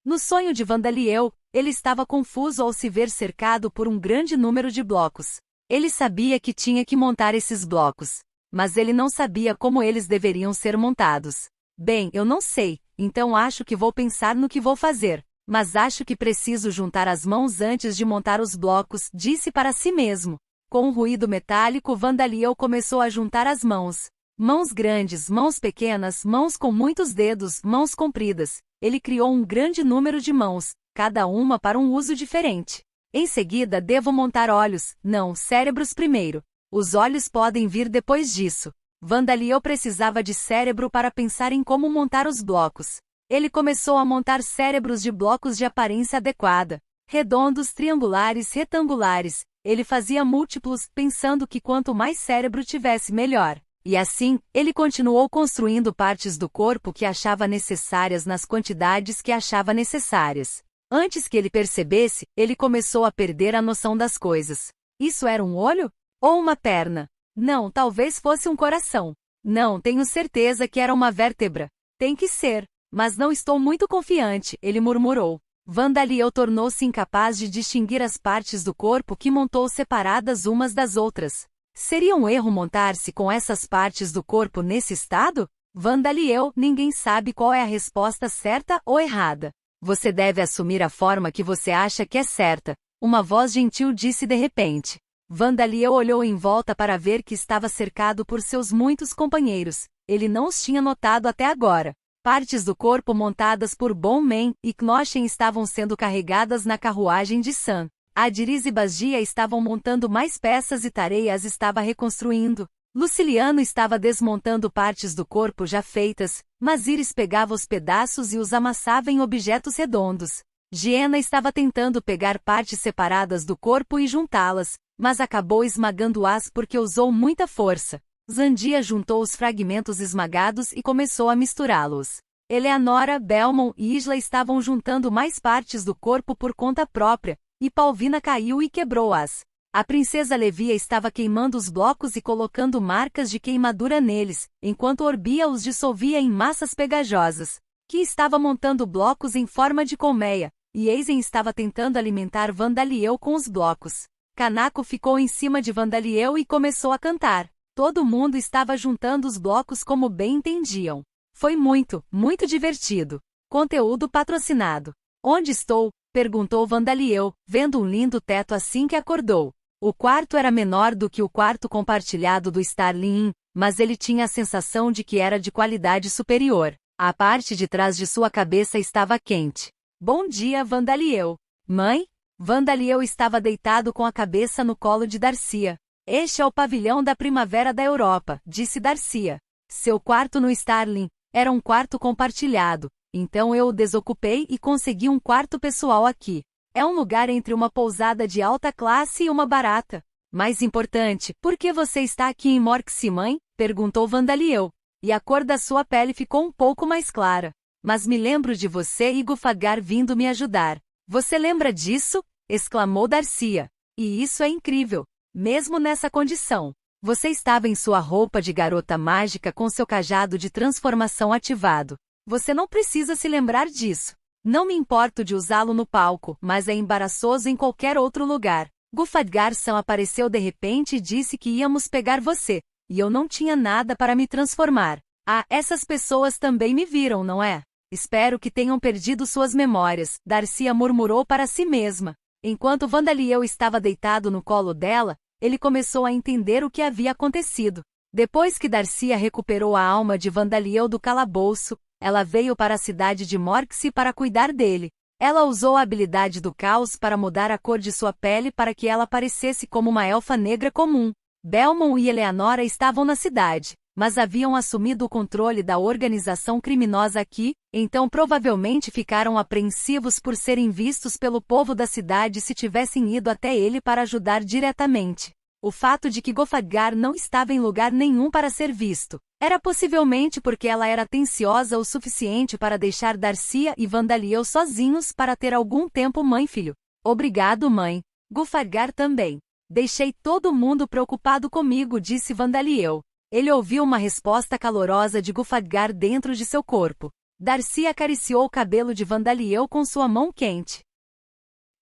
No sonho de Vandaliel, ele estava confuso ao se ver cercado por um grande número de blocos. Ele sabia que tinha que montar esses blocos, mas ele não sabia como eles deveriam ser montados. Bem, eu não sei, então acho que vou pensar no que vou fazer, mas acho que preciso juntar as mãos antes de montar os blocos, disse para si mesmo. Com um ruído metálico, Vandaliel começou a juntar as mãos. Mãos grandes, mãos pequenas, mãos com muitos dedos, mãos compridas. Ele criou um grande número de mãos, cada uma para um uso diferente. Em seguida, devo montar olhos, não, cérebros primeiro. Os olhos podem vir depois disso. Vandaliel precisava de cérebro para pensar em como montar os blocos. Ele começou a montar cérebros de blocos de aparência adequada. Redondos, triangulares, retangulares. Ele fazia múltiplos, pensando que quanto mais cérebro tivesse, melhor. E assim, ele continuou construindo partes do corpo que achava necessárias nas quantidades que achava necessárias. Antes que ele percebesse, ele começou a perder a noção das coisas. Isso era um olho? Ou uma perna? Não, talvez fosse um coração. Não, tenho certeza que era uma vértebra. Tem que ser. Mas não estou muito confiante, ele murmurou. Vandaliel tornou-se incapaz de distinguir as partes do corpo que montou separadas umas das outras. Seria um erro montar-se com essas partes do corpo nesse estado? Vandaliel, ninguém sabe qual é a resposta certa ou errada. Você deve assumir a forma que você acha que é certa, uma voz gentil disse de repente. Vandaliel olhou em volta para ver que estava cercado por seus muitos companheiros. Ele não os tinha notado até agora. Partes do corpo montadas por Bonman e Knochen estavam sendo carregadas na carruagem de Sam. Adiris e Bagia estavam montando mais peças e Tareias estava reconstruindo. Luciliano estava desmontando partes do corpo já feitas, mas Iris pegava os pedaços e os amassava em objetos redondos. Giena estava tentando pegar partes separadas do corpo e juntá-las, mas acabou esmagando-as porque usou muita força. Zandia juntou os fragmentos esmagados e começou a misturá-los. Eleanora, Belmont e Isla estavam juntando mais partes do corpo por conta própria, e Palvina caiu e quebrou-as. A princesa Levia estava queimando os blocos e colocando marcas de queimadura neles, enquanto Orbia os dissolvia em massas pegajosas. Que estava montando blocos em forma de colmeia, e Eisen estava tentando alimentar Vandaliel com os blocos. Kanako ficou em cima de Vandaliel e começou a cantar. Todo mundo estava juntando os blocos como bem entendiam. Foi muito, muito divertido. Conteúdo patrocinado. Onde estou? Perguntou Vandaliel, vendo um lindo teto assim que acordou. O quarto era menor do que o quarto compartilhado do Starling Inn, mas ele tinha a sensação de que era de qualidade superior. A parte de trás de sua cabeça estava quente. Bom dia, Vandaliel. Mãe? Vandaliel estava deitado com a cabeça no colo de Darcia. Este é o pavilhão da primavera da Europa, disse Darcia. Seu quarto no Starling era um quarto compartilhado. Então eu o desocupei e consegui um quarto pessoal aqui. É um lugar entre uma pousada de alta classe e uma barata. Mais importante, por que você está aqui em Morxie, mãe? Perguntou Vandaliel. E a cor da sua pele ficou um pouco mais clara. mas me lembro de você e Gulfadgar vindo me ajudar. Você lembra disso? Exclamou Darcia. E isso é incrível. Mesmo nessa condição. Você estava em sua roupa de garota mágica com seu cajado de transformação ativado. Você não precisa se lembrar disso. Não me importo de usá-lo no palco, mas é embaraçoso em qualquer outro lugar. Gulfadgar-san apareceu de repente e disse que íamos pegar você, e eu não tinha nada para me transformar. Ah, essas pessoas também me viram, não é? Espero que tenham perdido suas memórias, Darcia murmurou para si mesma. Enquanto Vandaliel estava deitado no colo dela, ele começou a entender o que havia acontecido. Depois que Darcia recuperou a alma de Vandaliel do calabouço, ela veio para a cidade de Morxi para cuidar dele. Ela usou a habilidade do caos para mudar a cor de sua pele para que ela parecesse como uma elfa negra comum. Belmont e Eleanora estavam na cidade, mas haviam assumido o controle da organização criminosa aqui, então provavelmente ficaram apreensivos por serem vistos pelo povo da cidade se tivessem ido até ele para ajudar diretamente. O fato de que Gulfadgar não estava em lugar nenhum para ser visto, era possivelmente porque ela era atenciosa o suficiente para deixar Darcia e Vandaliel sozinhos para ter algum tempo mãe-filho. Obrigado, mãe. Gulfadgar também. Deixei todo mundo preocupado comigo, disse Vandaliel. Ele ouviu uma resposta calorosa de Gulfadgar dentro de seu corpo. Darcia acariciou o cabelo de Vandaliel com sua mão quente.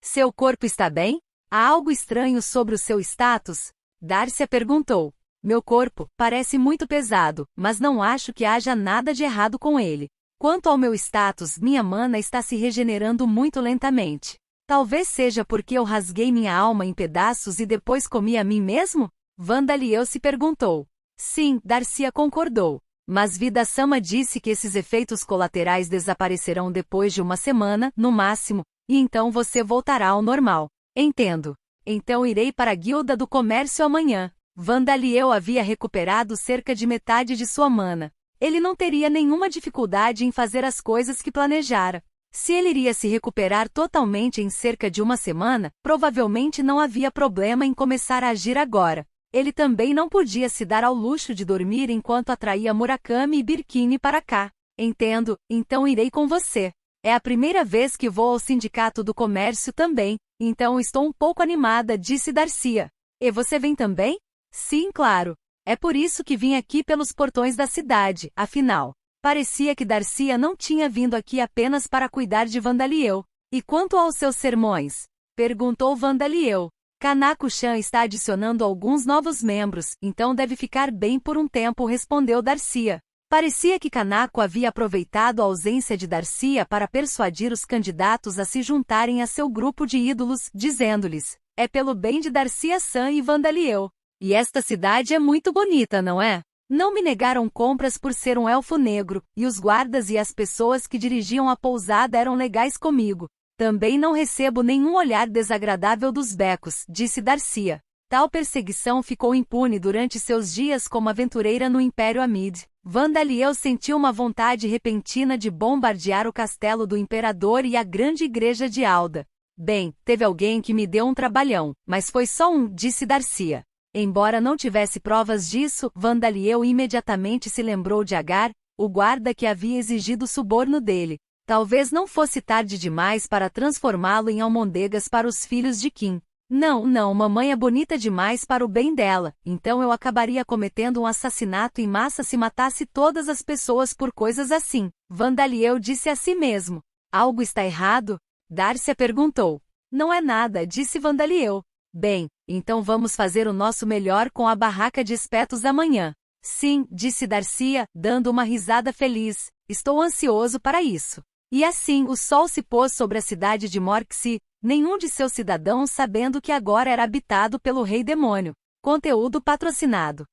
Seu corpo está bem? Há algo estranho sobre o seu status? Darcia perguntou. Meu corpo parece muito pesado, mas não acho que haja nada de errado com ele. Quanto ao meu status, minha mana está se regenerando muito lentamente. Talvez seja porque eu rasguei minha alma em pedaços e depois comi a mim mesmo? Vandaliel se perguntou. Sim, Darcia concordou. Mas Vida-sama disse que esses efeitos colaterais desaparecerão depois de uma semana, no máximo, e então você voltará ao normal. Entendo. Então irei para a Guilda do Comércio amanhã. Vandaliel havia recuperado cerca de metade de sua mana. Ele não teria nenhuma dificuldade em fazer as coisas que planejara. Se ele iria se recuperar totalmente em cerca de uma semana, provavelmente não havia problema em começar a agir agora. Ele também não podia se dar ao luxo de dormir enquanto atraía Murakami e Birkini para cá. Entendo, então irei com você. É a primeira vez que vou ao Sindicato do Comércio também, então estou um pouco animada, disse Darcia. E você vem também? Sim, claro. É por isso que vim aqui pelos portões da cidade, afinal. Parecia que Darcia não tinha vindo aqui apenas para cuidar de Vandaliel. E quanto aos seus sermões? Perguntou Vandaliel. Kanako-chan está adicionando alguns novos membros, então deve ficar bem por um tempo, respondeu Darcia. Parecia que Kanako havia aproveitado a ausência de Darcia para persuadir os candidatos a se juntarem a seu grupo de ídolos, dizendo-lhes, é pelo bem de Darcia-san e Vandaliel. E esta cidade é muito bonita, não é? Não me negaram compras por ser um elfo negro, e os guardas e as pessoas que dirigiam a pousada eram legais comigo. Também não recebo nenhum olhar desagradável dos becos, disse Darcia. Tal perseguição ficou impune durante seus dias como aventureira no Império Amid. Vandaliel sentiu uma vontade repentina de bombardear o castelo do Imperador e a grande igreja de Alda. Bem, teve alguém que me deu um trabalhão, mas foi só um, disse Darcia. Embora não tivesse provas disso, Vandaliel imediatamente se lembrou de Agar, o guarda que havia exigido suborno dele. Talvez não fosse tarde demais para transformá-lo em almôndegas para os filhos de Kim. Não, mamãe é bonita demais para o bem dela, então eu acabaria cometendo um assassinato em massa se matasse todas as pessoas por coisas assim. Vandaliel disse a si mesmo. Algo está errado? Darcia perguntou. Não é nada, disse Vandaliel. Bem, então vamos fazer o nosso melhor com a barraca de espetos amanhã. Sim, disse Darcia, dando uma risada feliz. Estou ansioso para isso. E assim o sol se pôs sobre a cidade de Morxi, nenhum de seus cidadãos sabendo que agora era habitado pelo Rei Demônio. Conteúdo patrocinado.